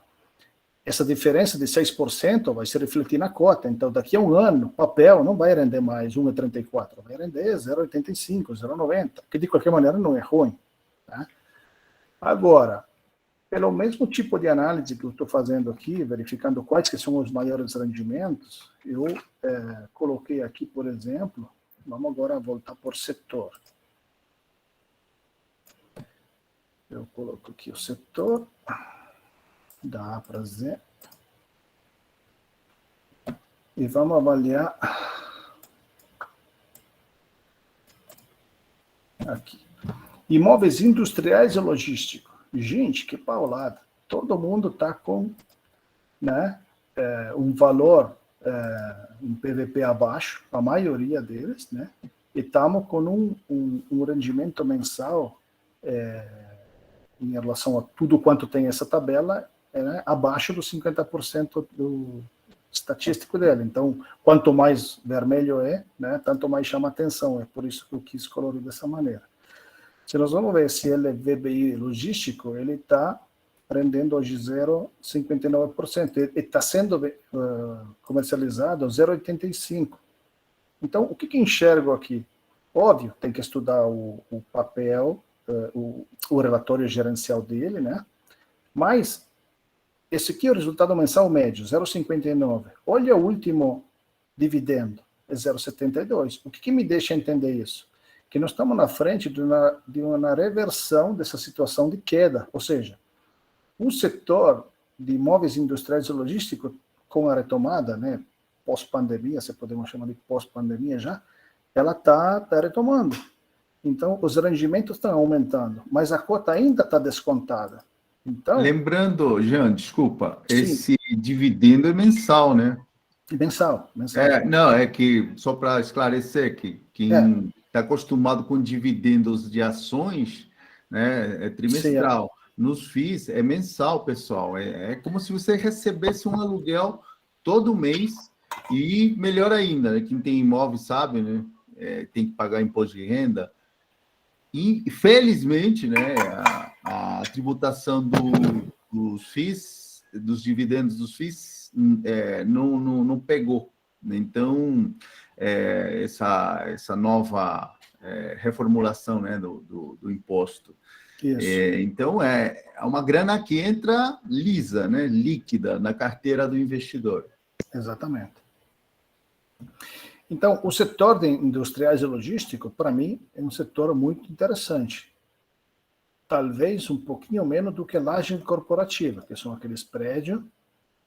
Speaker 1: essa diferença de 6% vai se refletir na cota. Então, daqui a um ano, papel não vai render mais 1,34, vai render 0,85, 0,90, que de qualquer maneira não é ruim. Tá? Agora, pelo mesmo tipo de análise que eu estou fazendo aqui, verificando quais que são os maiores rendimentos, eu coloquei aqui, por exemplo, vamos agora voltar por setor. Eu coloco aqui o setor, dá para Z, e vamos avaliar aqui. Imóveis industriais e logísticos. Gente, que paulada. Todo mundo está com, né, um valor, um PVP abaixo, a maioria deles, né? E estamos com um rendimento mensal em relação a tudo quanto tem essa tabela, né, abaixo dos 50% do estatístico dele. Então, quanto mais vermelho né, tanto mais chama atenção. É por isso que eu quis colorir dessa maneira. Se nós vamos ver se ele é VBI logístico, ele está rendendo hoje 0,59%. Ele está sendo comercializado a 0,85%. Então, o que enxergo aqui? Óbvio, tem que estudar o papel, o relatório gerencial dele, né? Mas esse aqui é o resultado mensal médio, 0,59. Olha o último dividendo, é 0,72. O que me deixa entender isso? Que nós estamos na frente de uma reversão dessa situação de queda, ou seja, o setor de imóveis industriais e logísticos, com a retomada, né, pós-pandemia, se podemos chamar de pós-pandemia já, ela está retomando. Então, os rendimentos estão aumentando, mas a cota ainda está descontada. Então,
Speaker 2: lembrando, Jean, desculpa,
Speaker 1: sim,
Speaker 2: esse dividendo é mensal, né?
Speaker 1: Mensal.
Speaker 2: Não, é que, só para esclarecer, que quem está acostumado com dividendos de ações, né, é trimestral. Sim. Nos FIIs é mensal, pessoal. É como se você recebesse um aluguel todo mês e, melhor ainda, né, quem tem imóvel sabe, né, tem que pagar imposto de renda. E, felizmente, né, a tributação dos FIIs, dos dividendos dos FIIs, não pegou. Então, essa nova reformulação, né, do imposto. Então, é uma grana que entra lisa, né, líquida, na carteira do investidor.
Speaker 1: Exatamente. Então, o setor de industriais e logístico, para mim, é um setor muito interessante. Talvez um pouquinho menos do que laje corporativa, que são aqueles prédios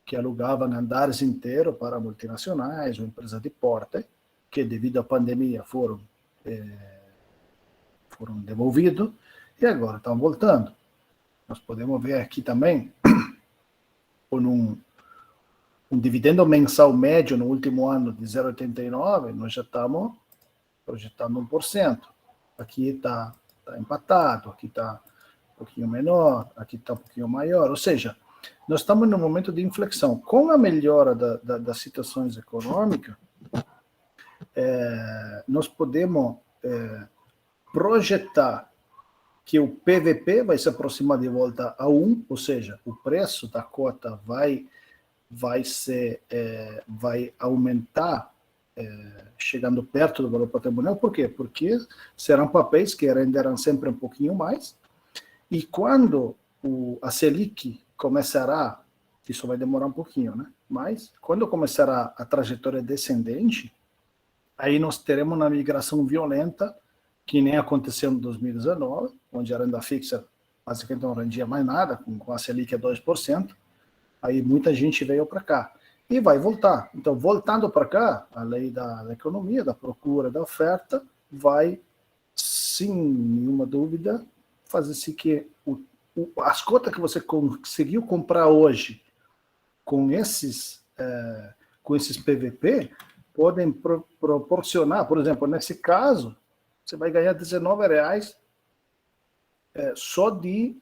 Speaker 1: que alugavam andares inteiros para multinacionais ou empresas de porte, que devido à pandemia foram devolvidos e agora estão voltando. Nós podemos ver aqui também, com um dividendo mensal médio no último ano de 0,89, nós já estamos projetando 1%. Aqui está empatado, aqui está um pouquinho menor, aqui está um pouquinho maior. Ou seja, nós estamos num momento de inflexão. Com a melhora das situações econômicas, nós podemos projetar que o PVP vai se aproximar de volta a 1, ou seja, o preço da cota vai aumentar, chegando perto do valor patrimonial. Por quê? Porque serão papéis que renderão sempre um pouquinho mais, e quando a Selic começará, isso vai demorar um pouquinho, né? Mas quando começará a trajetória descendente, aí nós teremos uma migração violenta, que nem aconteceu em 2019, onde a renda fixa basicamente não rendia mais nada, com a Selic a 2%, aí muita gente veio para cá. E vai voltar. Então, voltando para cá, a lei da economia, da procura, da oferta, vai, sem nenhuma dúvida, fazer-se que as cotas que você conseguiu comprar hoje com esses PVP podem proporcionar, por exemplo, nesse caso, você vai ganhar R$19 só de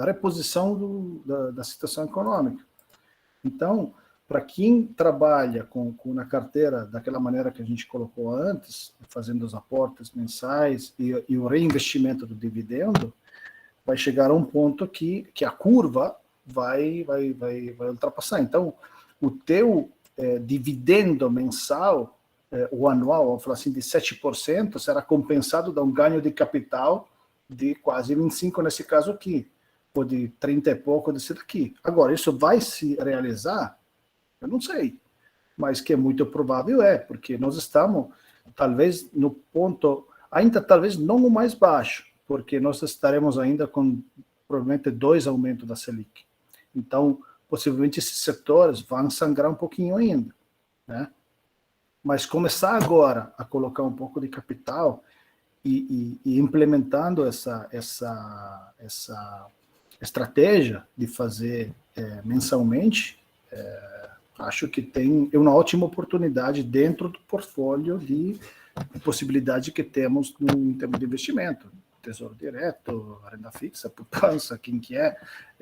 Speaker 1: reposição da situação econômica. Então, para quem trabalha na carteira daquela maneira que a gente colocou antes, fazendo os aportes mensais e o reinvestimento do dividendo, vai chegar a um ponto que a curva vai ultrapassar. Então, o teu dividendo mensal, o anual, vamos falar assim, de 7%, será compensado de um ganho de capital de quase 25% nesse caso aqui, ou de 30 e pouco desse daqui. Agora, isso vai se realizar? Eu não sei, mas que é muito provável porque nós estamos, talvez, no ponto, ainda talvez não o mais baixo, porque nós estaremos ainda com provavelmente 2 aumentos da Selic. Então, possivelmente esses setores vão sangrar um pouquinho ainda, né? Mas começar agora a colocar um pouco de capital e implementando essa estratégia de fazer mensalmente, acho que tem uma ótima oportunidade dentro do portfólio de possibilidade que temos em termos de investimento. Tesouro direto, renda fixa, poupança, quem que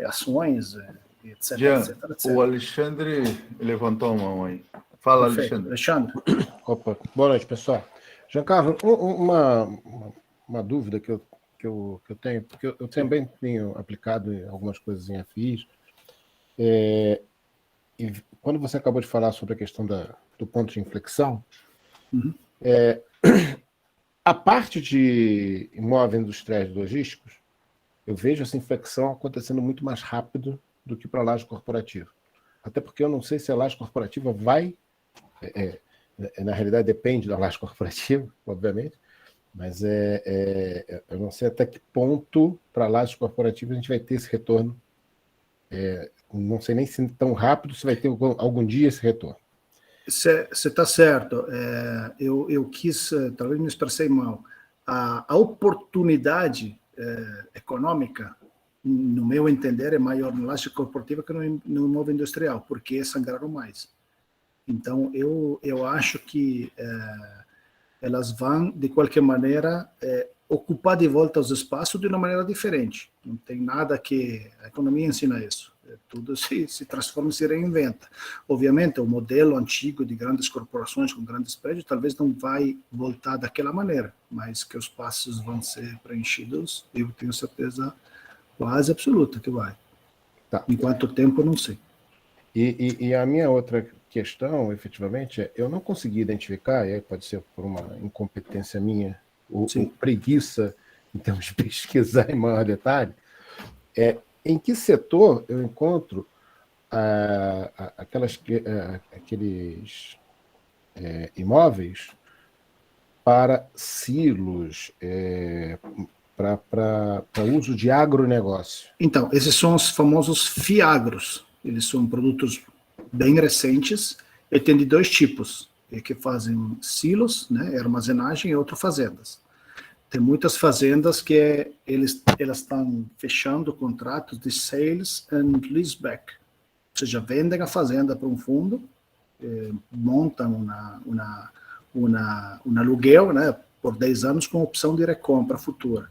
Speaker 1: ações, etc,
Speaker 2: Jean,
Speaker 1: etc, etc.
Speaker 2: o Alexandre levantou a mão aí. Fala,
Speaker 1: Perfeito.
Speaker 2: Alexandre.
Speaker 3: Opa, boa noite, pessoal. Giancarlo, uma dúvida que eu tenho, porque eu também tenho aplicado em algumas coisas em FIs, e quando você acabou de falar sobre a questão do ponto de inflexão, a parte de imóveis industriais e logísticos, eu vejo essa inflexão acontecendo muito mais rápido do que para a laje corporativa. Até porque eu não sei se a laje corporativa vai... na realidade, depende da laje corporativa, obviamente, mas eu não sei até que ponto, para a laje corporativa, a gente vai ter esse retorno. Não sei nem se tão rápido, se vai ter algum dia esse retorno.
Speaker 1: Você está certo. Eu quis, talvez me expressei mal. A oportunidade econômica, no meu entender, é maior na laje corporativa que no imóvel industrial, porque sangraram mais. Então, eu acho que elas vão, de qualquer maneira, ocupar de volta os espaços de uma maneira diferente. Não tem nada que... A economia ensina isso. Tudo se transforma e se reinventa. Obviamente, o modelo antigo de grandes corporações com grandes prédios talvez não vai voltar daquela maneira, mas que os passos vão ser preenchidos, eu tenho certeza quase absoluta que vai.
Speaker 3: Tá.
Speaker 1: Em quanto tempo, eu não sei.
Speaker 3: E a minha outra questão, efetivamente, eu não consegui identificar, e aí pode ser por uma incompetência minha, ou preguiça, em termos de pesquisar em maior detalhe, em que setor eu encontro aqueles imóveis para silos, para uso de agronegócio.
Speaker 1: Então, esses são os famosos fiagros. Eles são produtos bem recentes e tem de 2 tipos, que fazem silos, né, armazenagem, e outras fazendas. Tem muitas fazendas que elas estão fechando contratos de sales and leaseback, ou seja, vendem a fazenda para um fundo, montam um aluguel, né, por 10 anos com opção de recompra futura.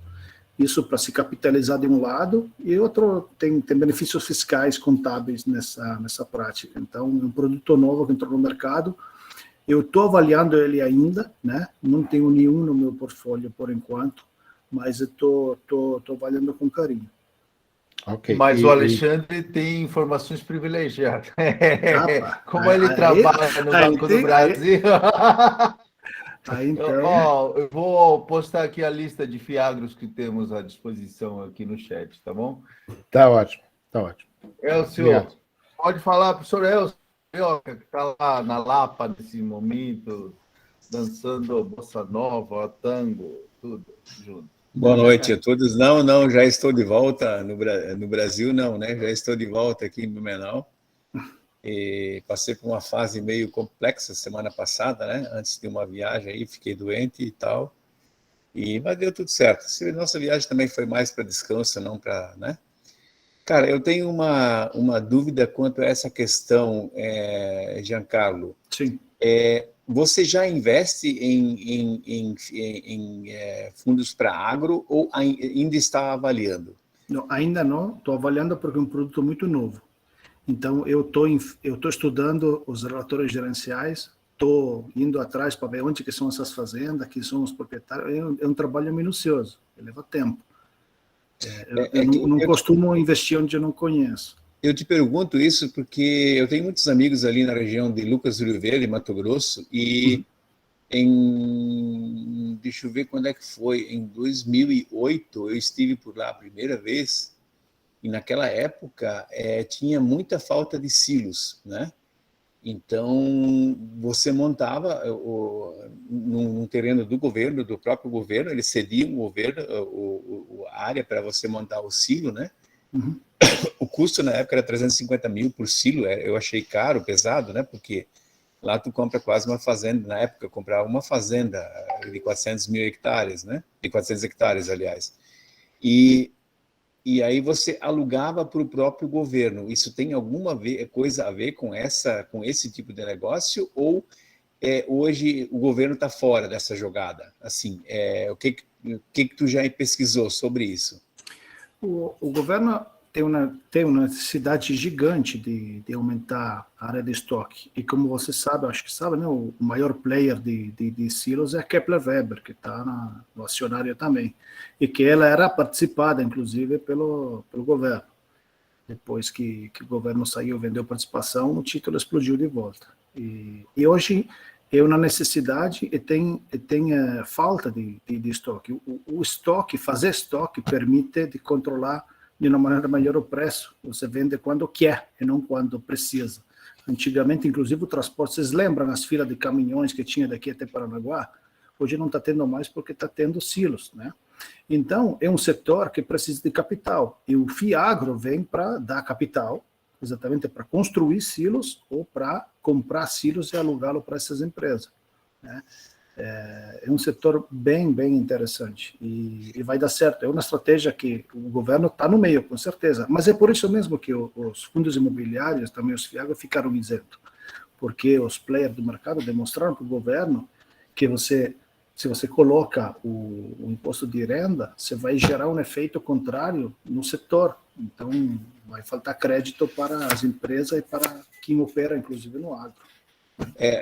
Speaker 1: Isso para se capitalizar de um lado, e outro tem benefícios fiscais contábeis nessa prática. Então, é um produto novo que entrou no mercado. Eu estou avaliando ele ainda, né? Não tenho nenhum no meu portfólio por enquanto, mas eu estou avaliando com carinho.
Speaker 2: Okay. Mas o Alexandre tem informações privilegiadas. Como ele trabalha no Banco do Brasil...
Speaker 1: Então...
Speaker 2: eu vou postar aqui a lista de fiagros que temos à disposição aqui no chat, tá bom?
Speaker 3: Tá ótimo, tá ótimo.
Speaker 2: Elcio, pode falar, professor Elcio, que está lá na Lapa nesse momento, dançando bossa nova, tango, tudo junto.
Speaker 4: Boa noite a todos. Não, já estou de volta no Brasil, não, né? Já estou de volta aqui em Blumenau. E passei por uma fase meio complexa semana passada, né? Antes de uma viagem aí, fiquei doente e tal. Mas deu tudo certo. Nossa viagem também foi mais para descanso, não para, né? Cara, eu tenho uma dúvida quanto a essa questão, Giancarlo.
Speaker 1: Sim.
Speaker 4: Você já investe em fundos para agro ou ainda está avaliando?
Speaker 1: Não, ainda não. Estou avaliando porque é um produto muito novo. Então, eu estou estudando os relatórios gerenciais, estou indo atrás para ver onde que são essas fazendas, quem são os proprietários. É um trabalho minucioso, leva tempo. Eu não costumo investir onde eu não conheço.
Speaker 4: Eu te pergunto isso porque eu tenho muitos amigos ali na região de Lucas do Rio Verde, Mato Grosso, e deixa eu ver quando é que foi, em 2008, eu estive por lá a primeira vez. E naquela época tinha muita falta de silos, né? Então, você montava num terreno do próprio governo, eles cediam o governo, a área para você montar o silo, né? O custo na época era 350 mil por silo, eu achei caro, pesado, né? Porque lá tu compra quase uma fazenda, na época eu comprava uma fazenda de 400 mil hectares, né? De 400 hectares, aliás. E aí você alugava para o próprio governo. Isso tem alguma coisa a ver com esse tipo de negócio? Ou hoje o governo está fora dessa jogada? Assim, o que tu já pesquisou sobre isso?
Speaker 1: O governo tem uma necessidade gigante de aumentar a área de estoque. E como você sabe, acho que sabe, né, o maior player de silos é a Kepler Weber, que está no acionário também. E que ela era participada, inclusive, pelo governo. Depois que o governo saiu, vendeu participação, o título explodiu de volta. E hoje é uma necessidade e tem falta de estoque. O estoque, fazer estoque, permite de controlar de uma maneira melhor o preço. Você vende quando quer e não quando precisa. Antigamente, inclusive, o transporte, vocês lembram as filas de caminhões que tinha daqui até Paranaguá? Hoje não está tendo mais porque está tendo silos, né? Então, é um setor que precisa de capital. E o FIAGRO vem para dar capital, exatamente para construir silos ou para comprar silos e alugá-lo para essas empresas, né? É um setor bem interessante e vai dar certo. É uma estratégia que o governo está no meio, com certeza, mas é por isso mesmo que os fundos imobiliários, também os FIAGRO, ficaram isentos, porque os players do mercado demonstraram para o governo que se você coloca o imposto de renda, você vai gerar um efeito contrário no setor. Então, vai faltar crédito para as empresas e para quem opera, inclusive, no agro.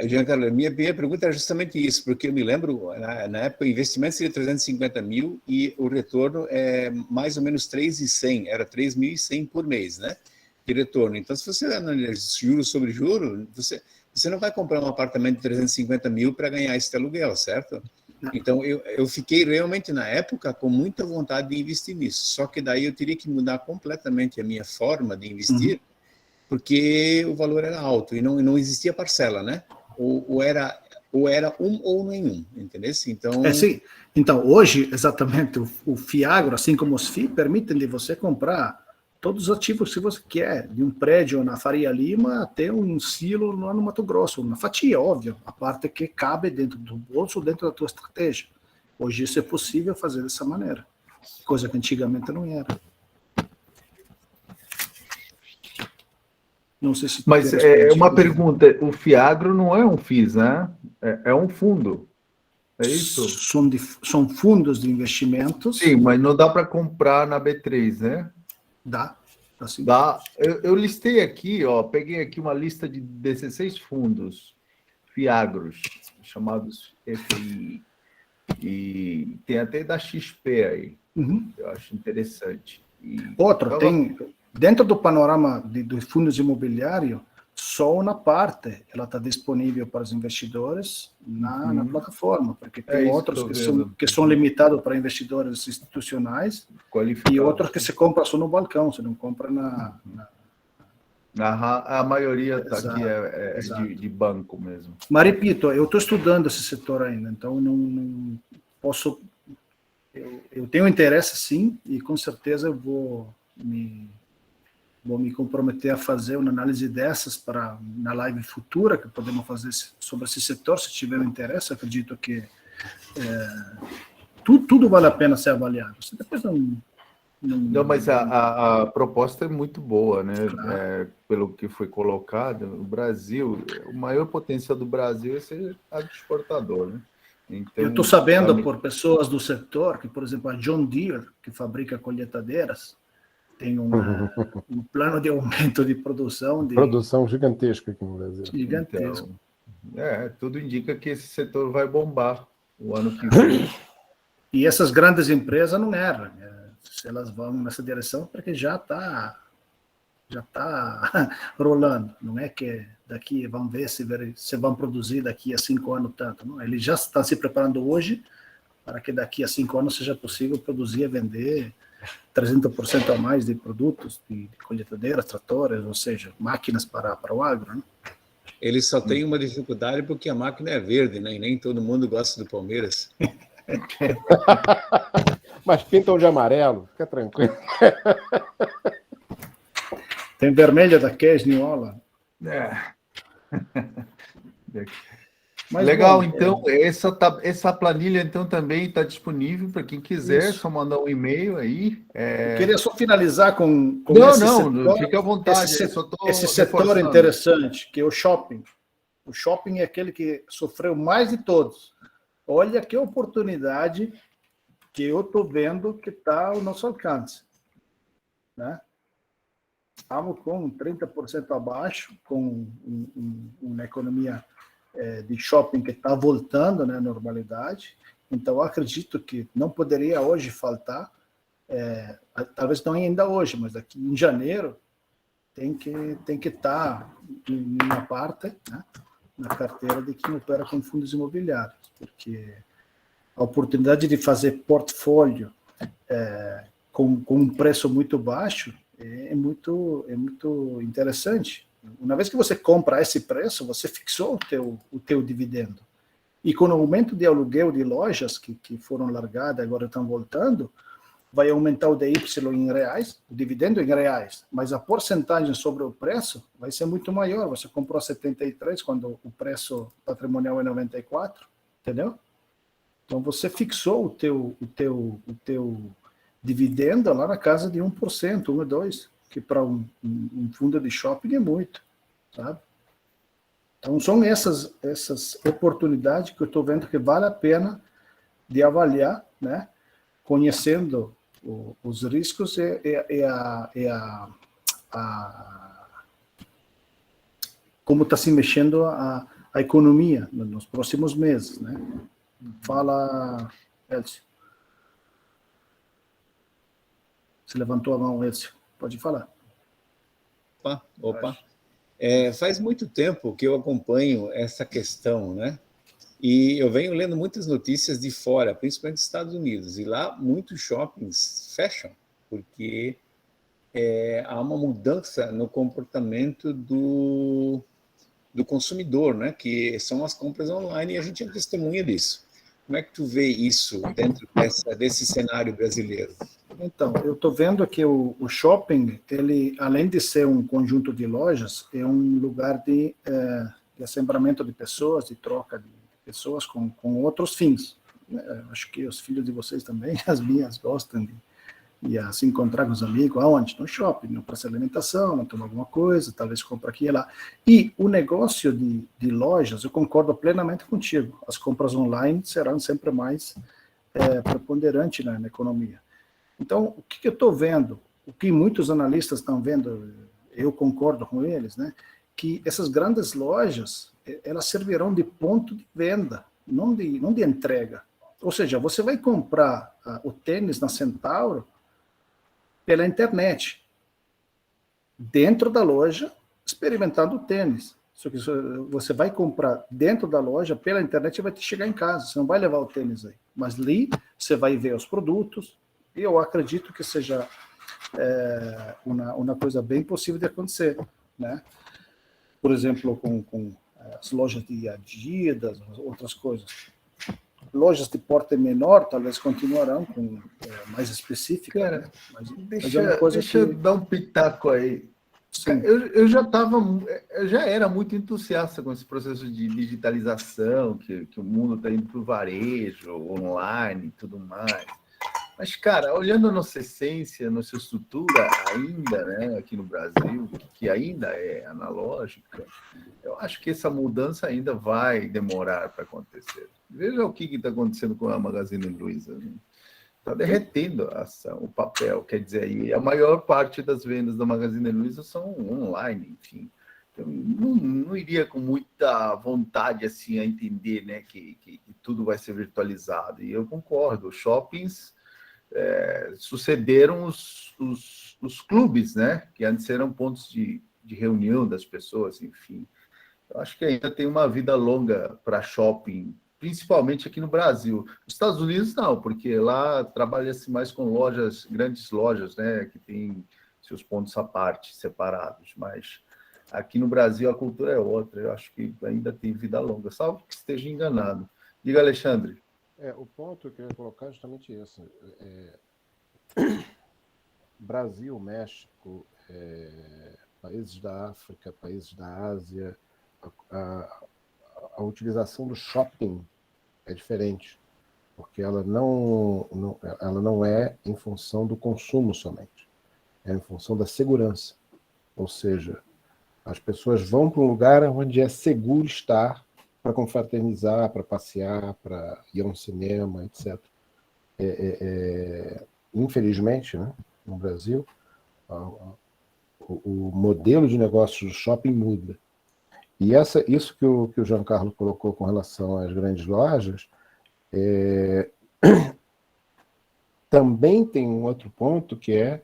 Speaker 4: Giancarlo, minha pergunta era justamente isso, porque eu me lembro, na época, o investimento seria 350 mil e o retorno é mais ou menos 3.100, era 3.100 por mês, né, de retorno. Então, se você analisa juros sobre juros, você não vai comprar um apartamento de 350 mil para ganhar esse aluguel, certo? Então, eu fiquei realmente, na época, com muita vontade de investir nisso, só que daí eu teria que mudar completamente a minha forma de investir, porque o valor era alto e não existia parcela, né? Ou era um ou nenhum, entendeu? Então,
Speaker 1: sim. Então, hoje, exatamente, o FIAGRO, assim como os FI, permitem de você comprar todos os ativos que você quer, de um prédio na Faria Lima até um silo lá no Mato Grosso, uma fatia, óbvio, a parte que cabe dentro do bolso, dentro da tua estratégia. Hoje isso é possível fazer dessa maneira, coisa que antigamente não era. Não sei se...
Speaker 2: Mas é uma pergunta, o FIAGRO não é um FIIs, né? É um fundo, é isso?
Speaker 1: São fundos de investimentos.
Speaker 2: Sim, mas não dá para comprar na B3, né?
Speaker 1: Dá. Assim.
Speaker 2: Dá. Eu listei aqui, peguei aqui uma lista de 16 fundos FIAGROS, chamados FII. E tem até da XP aí. Eu acho interessante.
Speaker 1: Outro, tem... Dentro do panorama dos fundos imobiliários, só uma parte ela está disponível para os investidores na plataforma, porque tem outros que são limitados para investidores institucionais e outros que se compra só no balcão, você não compra
Speaker 2: A maioria está aqui de banco mesmo.
Speaker 1: Mas repito, eu estou estudando esse setor ainda, então não posso... Eu tenho interesse sim, e com certeza eu vou me comprometer a fazer uma análise dessas na live futura, que podemos fazer sobre esse setor, se tiver interesse. Acredito que tudo vale a pena ser avaliado. Você depois
Speaker 2: não, mas a proposta é muito boa, né? Claro. Pelo que foi colocado, o Brasil, o maior potencial do Brasil é ser exportador, né? Então,
Speaker 1: eu estou sabendo por pessoas do setor que, por exemplo, a John Deere, que fabrica colheitadeiras, tem um plano de aumento de produção.
Speaker 3: Produção gigantesca aqui no Brasil.
Speaker 1: Gigantesco.
Speaker 2: Então, tudo indica que esse setor vai bombar o ano que vem.
Speaker 1: E essas grandes empresas não erram. Se elas vão nessa direção, porque já está rolando. Não é que daqui, vamos ver se vão produzir daqui a 5 anos tanto. Não. Eles já estão se preparando hoje para que daqui a 5 anos seja possível produzir e vender 300% a mais de produtos, de colheitadeiras, tratores, ou seja, máquinas para o agro, né?
Speaker 4: Ele só tem uma dificuldade porque a máquina é verde, né? E nem todo mundo gosta do Palmeiras.
Speaker 3: Mas pintam de amarelo, fica tranquilo.
Speaker 1: Tem vermelha da Cash New Holland.
Speaker 2: Mas, legal, bom, então, essa planilha então também está disponível para quem quiser, só mandar um e-mail aí.
Speaker 1: Eu queria só finalizar com
Speaker 2: não, fique à vontade.
Speaker 1: Esse setor interessante, que é o shopping. O shopping é aquele que sofreu mais de todos. Olha que oportunidade que eu estou vendo que está ao nosso alcance. Né? Estamos com 30% abaixo, com uma economia de shopping que está voltando, né, à normalidade. Então, eu acredito que não poderia hoje faltar, talvez não ainda hoje, mas daqui em janeiro, tem que estar em uma parte, né, na carteira de quem opera com fundos imobiliários, porque a oportunidade de fazer portfólio com um preço muito baixo é muito interessante. Uma vez que você compra esse preço, você fixou o teu dividendo. E com o aumento de aluguel de lojas que foram largadas, agora estão voltando, vai aumentar o DY em reais, o dividendo em reais, mas a porcentagem sobre o preço vai ser muito maior. Você comprou 73 quando o preço patrimonial é 94, entendeu? Então você fixou o teu dividendo lá na casa de 1%, 1 a 2%, que para um fundo de shopping é muito, sabe? Então são essas oportunidades que eu estou vendo que vale a pena de avaliar, né? Conhecendo os riscos como está se mexendo a economia nos próximos meses, né? Fala, Elcio. Você levantou a mão, Elcio. Pode falar.
Speaker 4: Opa. Faz muito tempo que eu acompanho essa questão, né? E eu venho lendo muitas notícias de fora, principalmente dos Estados Unidos, e lá muitos shoppings fecham, porque há uma mudança no comportamento do consumidor, né? Que são as compras online, e a gente é testemunha disso. Como é que tu vê isso dentro desse cenário brasileiro?
Speaker 1: Então, eu estou vendo que o shopping, ele, além de ser um conjunto de lojas, é um lugar de assembramento de pessoas, de troca de pessoas com outros fins. Acho que os filhos de vocês também, as minhas, gostam de ir se encontrar com os amigos. Aonde? No shopping, no praça de alimentação, tomar alguma coisa, talvez comprar aqui e lá. E o negócio de lojas, eu concordo plenamente contigo. As compras online serão sempre mais preponderantes na economia. Então, o que eu estou vendo, o que muitos analistas estão vendo, eu concordo com eles, né, que essas grandes lojas, elas servirão de ponto de venda, não de entrega. Ou seja, você vai comprar o tênis na Centauro pela internet, dentro da loja, experimentando o tênis. Só que você vai comprar dentro da loja, pela internet, e vai te chegar em casa, você não vai levar o tênis aí. Mas ali, você vai ver os produtos, e eu acredito que seja uma coisa bem possível de acontecer, né? Por exemplo, com as lojas de Adidas, outras coisas. Lojas de porte menor talvez continuarão com mais específica.
Speaker 2: Cara,
Speaker 1: né? Mas
Speaker 2: deixa eu dar um pitaco aí. Sim. Eu já era muito entusiasta com esse processo de digitalização, que o mundo está indo para o varejo, online e tudo mais. Mas, cara, olhando a nossa essência, a nossa estrutura ainda, né, aqui no Brasil, que ainda é analógica, eu acho que essa mudança ainda vai demorar para acontecer. Veja o que está acontecendo com a Magazine Luiza. Está derretendo o papel, quer dizer, e a maior parte das vendas da Magazine Luiza são online, enfim. Eu não iria com muita vontade assim a entender, né, que tudo vai ser virtualizado. E eu concordo, os shoppings sucederam os clubes, né? Que antes eram pontos de reunião das pessoas, enfim. Eu acho que ainda tem uma vida longa para shopping, principalmente aqui no Brasil. Nos Estados Unidos, não, porque lá trabalha-se mais com lojas, grandes lojas, né? Que tem seus pontos à parte, separados. Mas aqui no Brasil a cultura é outra. Eu acho que ainda tem vida longa, salvo que esteja enganado. Diga, Alexandre.
Speaker 3: O ponto que eu ia colocar é justamente esse. Brasil, México, países da África, países da Ásia, a utilização do shopping é diferente, porque ela não é em função do consumo somente, é em função da segurança. Ou seja, as pessoas vão para um lugar onde é seguro estar para confraternizar, para passear, para ir a um cinema, etc. Infelizmente, né, no Brasil, o modelo de negócio do shopping muda. E isso que o Giancarlo colocou com relação às grandes lojas, também tem um outro ponto, que é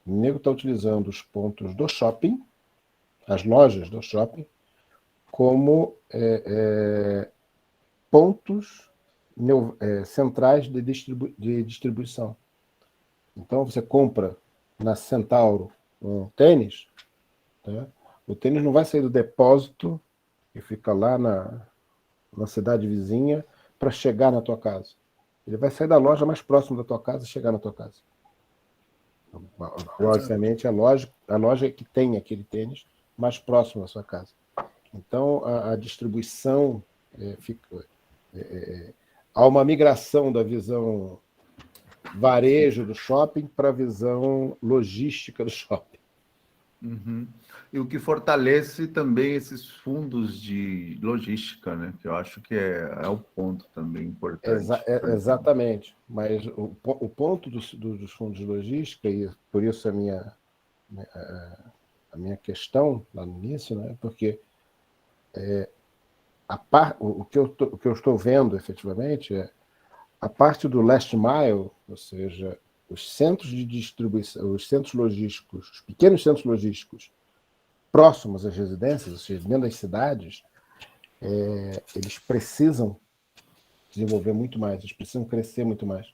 Speaker 3: o nego está utilizando os pontos do shopping, as lojas do shopping, como pontos centrais de distribuição. Então, você compra na Centauro um tênis, né? O tênis não vai sair do depósito que fica lá na cidade vizinha para chegar na tua casa. Ele vai sair da loja mais próxima da tua casa e chegar na tua casa. Logicamente, a loja que tem aquele tênis mais próximo da sua casa. Então, a distribuição há uma migração da visão varejo do shopping para a visão logística do shopping.
Speaker 2: Uhum. E o que fortalece também esses fundos de logística, né? Que eu acho que é o ponto também importante.
Speaker 3: Exatamente. Mas o ponto dos fundos de logística, e por isso a minha questão lá no início, né? Porque o que eu estou vendo efetivamente é a parte do last mile, ou seja, os centros de distribuição, os centros logísticos, os pequenos centros logísticos próximos às residências, ou seja, dentro das cidades, eles precisam desenvolver muito mais, eles precisam crescer muito mais.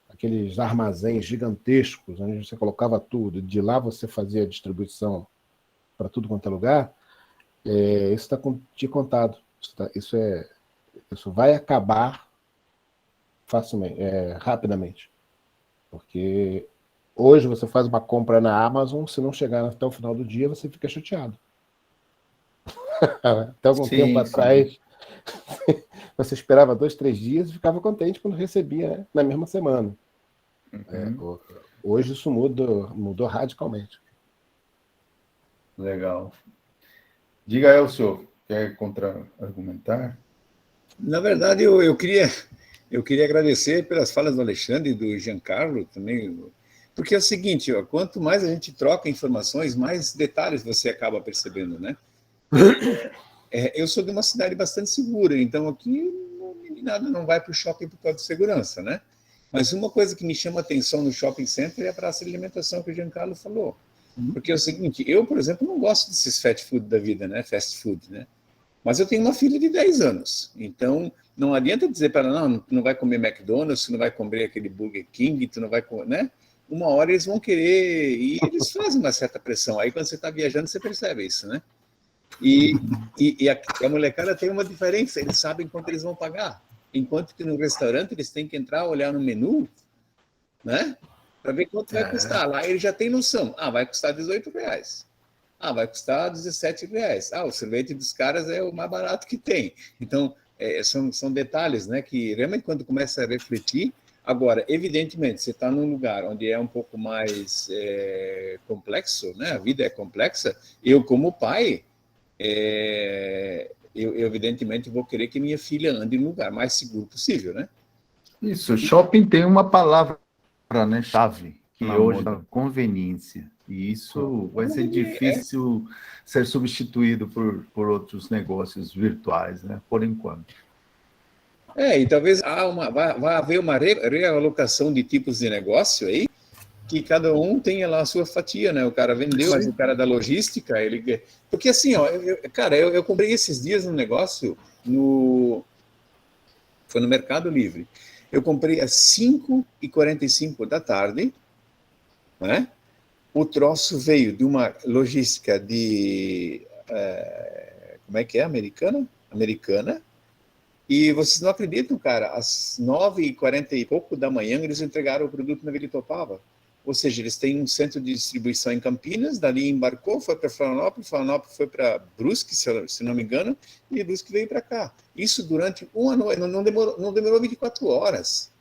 Speaker 3: Aqueles armazéns gigantescos, onde você colocava tudo, de lá você fazia a distribuição para tudo quanto é lugar, isso está contado. Isso vai acabar facilmente, rapidamente. Porque hoje você faz uma compra na Amazon, se não chegar até o final do dia, você fica chateado. Até algum tempo atrás, você esperava 2, 3 dias e ficava contente quando recebia, né, na mesma semana.
Speaker 2: Uhum.
Speaker 3: Hoje isso mudou radicalmente.
Speaker 2: Legal. Diga, Elcio, quer contra-argumentar?
Speaker 4: Na verdade, eu queria agradecer pelas falas do Alexandre e do Giancarlo também, porque é o seguinte, ó, quanto mais a gente troca informações, mais detalhes você acaba percebendo, né? Eu sou de uma cidade bastante segura, então aqui nada não vai para o shopping por causa de segurança, né? Mas uma coisa que me chama atenção no shopping center é a praça de alimentação que o Giancarlo falou. Porque é o seguinte, eu, por exemplo, não gosto desses fast food da vida, né? Fast food, né? Mas eu tenho uma filha de 10 anos, então não adianta dizer para ela, não, tu não vai comer McDonald's, tu não vai comer aquele Burger King, tu não vai comer, né? Uma hora eles vão querer, e eles fazem uma certa pressão. Aí quando você está viajando, você percebe isso, né? E a molecada tem uma diferença, eles sabem quanto eles vão pagar. Enquanto que no restaurante eles têm que entrar, olhar no menu, né? Para ver quanto vai custar. Lá ele já tem noção. Vai custar R$18. Vai custar R$17. O sorvete dos caras é o mais barato que tem. Então, são detalhes, né, que realmente quando começa a refletir. Agora, evidentemente, você está num lugar onde é um pouco mais complexo, né? A vida é complexa. Eu, como pai, eu evidentemente vou querer que minha filha ande no lugar mais seguro possível, né?
Speaker 2: Isso, shopping tem uma palavra, né, chave, que hoje é conveniência. E isso vai ser difícil ser substituído por outros negócios virtuais, né? Por enquanto.
Speaker 4: E talvez vai haver uma realocação de tipos de negócio aí, que cada um tenha lá a sua fatia, né? O cara vendeu, mas o cara da logística, ele... Porque assim, ó, eu comprei esses dias um negócio foi no Mercado Livre. Eu comprei às 5h45 da tarde, né? O troço veio de uma logística de... como é que é? Americana. E vocês não acreditam, cara, às 9h40 e pouco da manhã, eles entregaram o produto na Vila Itopava. Ou seja, eles têm um centro de distribuição em Campinas, dali embarcou, foi para Florianópolis foi para Brusque, se não me engano, e Brusque veio para cá. Isso durante um ano, não demorou 24 horas.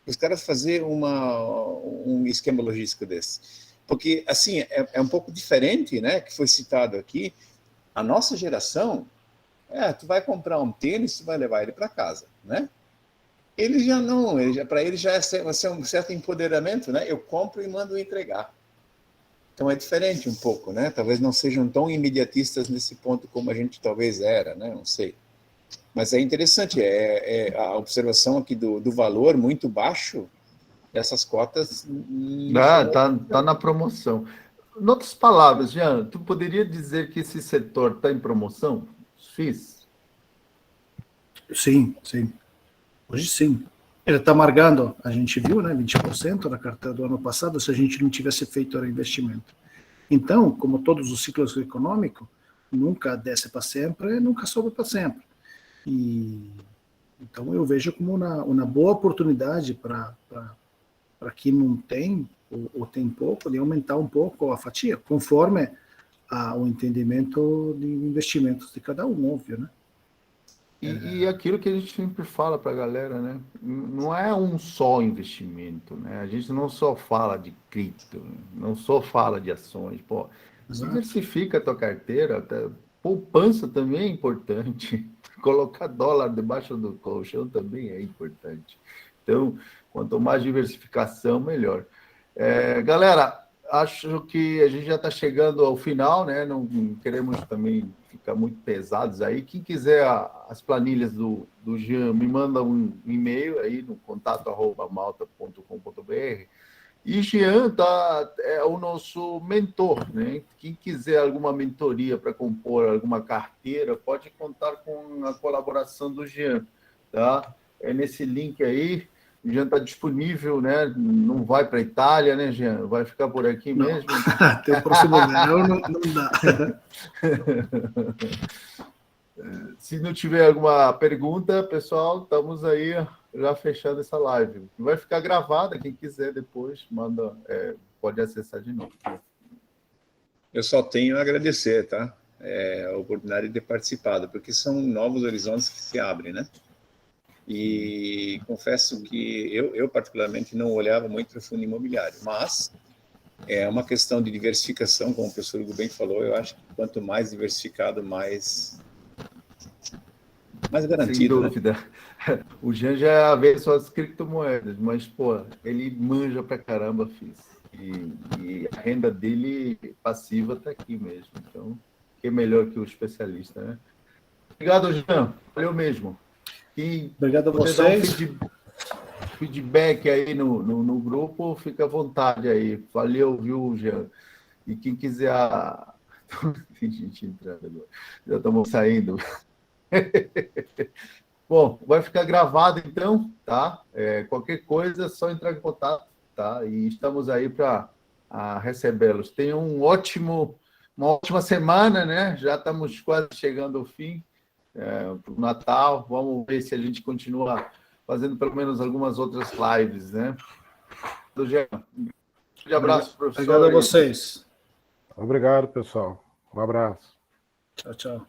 Speaker 4: Os caras fazer um esquema logístico desse. Porque, assim, é um pouco diferente, né, que foi citado aqui. A nossa geração, tu vai comprar um tênis, tu vai levar ele para casa, né? Eles já não, para eles já vai ser um certo empoderamento, né? Eu compro e mando entregar. Então é diferente um pouco, né? Talvez não sejam tão imediatistas nesse ponto como a gente talvez era, né? Não sei. Mas é interessante, a observação aqui do valor muito baixo dessas cotas.
Speaker 2: Tá na promoção. Em outras palavras, Jean, tu poderia dizer que esse setor está em promoção? FIIs?
Speaker 1: Sim, sim. Hoje sim. Ele está amargando, a gente viu, né, 20% na carteira do ano passado, se a gente não tivesse feito o investimento. Então, como todos os ciclos econômicos, nunca desce para sempre, nunca sobe para sempre. Então, eu vejo como uma boa oportunidade para quem não tem, ou tem pouco, de aumentar um pouco a fatia, conforme o entendimento de investimentos de cada um, óbvio, né?
Speaker 2: E aquilo que a gente sempre fala para a galera, né? Não é um só investimento, né? A gente não só fala de cripto, não só fala de ações. Pô, diversifica a tua carteira, poupança também é importante. Colocar dólar debaixo do colchão também é importante. Então, quanto mais diversificação, melhor. Galera, acho que a gente já está chegando ao final, né? Não queremos também ficar muito pesados aí. Quem quiser as planilhas do Jean, me manda um e-mail aí no contato@malta.com.br. E Jean é o nosso mentor, né? Quem quiser alguma mentoria para compor alguma carteira, pode contar com a colaboração do Jean, tá? É nesse link aí. O Jean está disponível, né? Não vai para a Itália, né, Jean? Vai ficar por aqui
Speaker 1: não.
Speaker 2: mesmo?
Speaker 1: Até o próximo verão não dá.
Speaker 2: Se não tiver alguma pergunta, pessoal, estamos aí já fechando essa live. Vai ficar gravada, quem quiser depois, pode acessar de novo.
Speaker 4: Eu só tenho a agradecer, tá? A oportunidade de ter participado, porque são novos horizontes que se abrem, né? E confesso que eu particularmente não olhava muito para o fundo imobiliário, mas é uma questão de diversificação, como o professor Hugo bem falou. Eu acho que quanto mais diversificado, mais garantido.
Speaker 2: Sem dúvida. Né? O Jean já vê só as criptomoedas, mas, pô, ele manja pra caramba, e a renda dele passiva está aqui mesmo. Então, que é melhor que o especialista, né? Obrigado, Jean. Valeu mesmo.
Speaker 1: Obrigado a vocês.
Speaker 2: Feedback aí no grupo, fica à vontade aí. Valeu, viu, Jean? E quem quiser... Tem gente entrando agora. Já estamos saindo. Bom, vai ficar gravado então, tá? Qualquer coisa, é só entrar em contato, tá? E estamos aí para recebê-los. Tenham uma ótima semana, né? Já estamos quase chegando ao fim. Para o Natal, vamos ver se a gente continua fazendo pelo menos algumas outras lives, né? Um grande abraço, professor.
Speaker 1: Obrigado a vocês.
Speaker 3: Obrigado, pessoal. Um abraço.
Speaker 1: Tchau, tchau.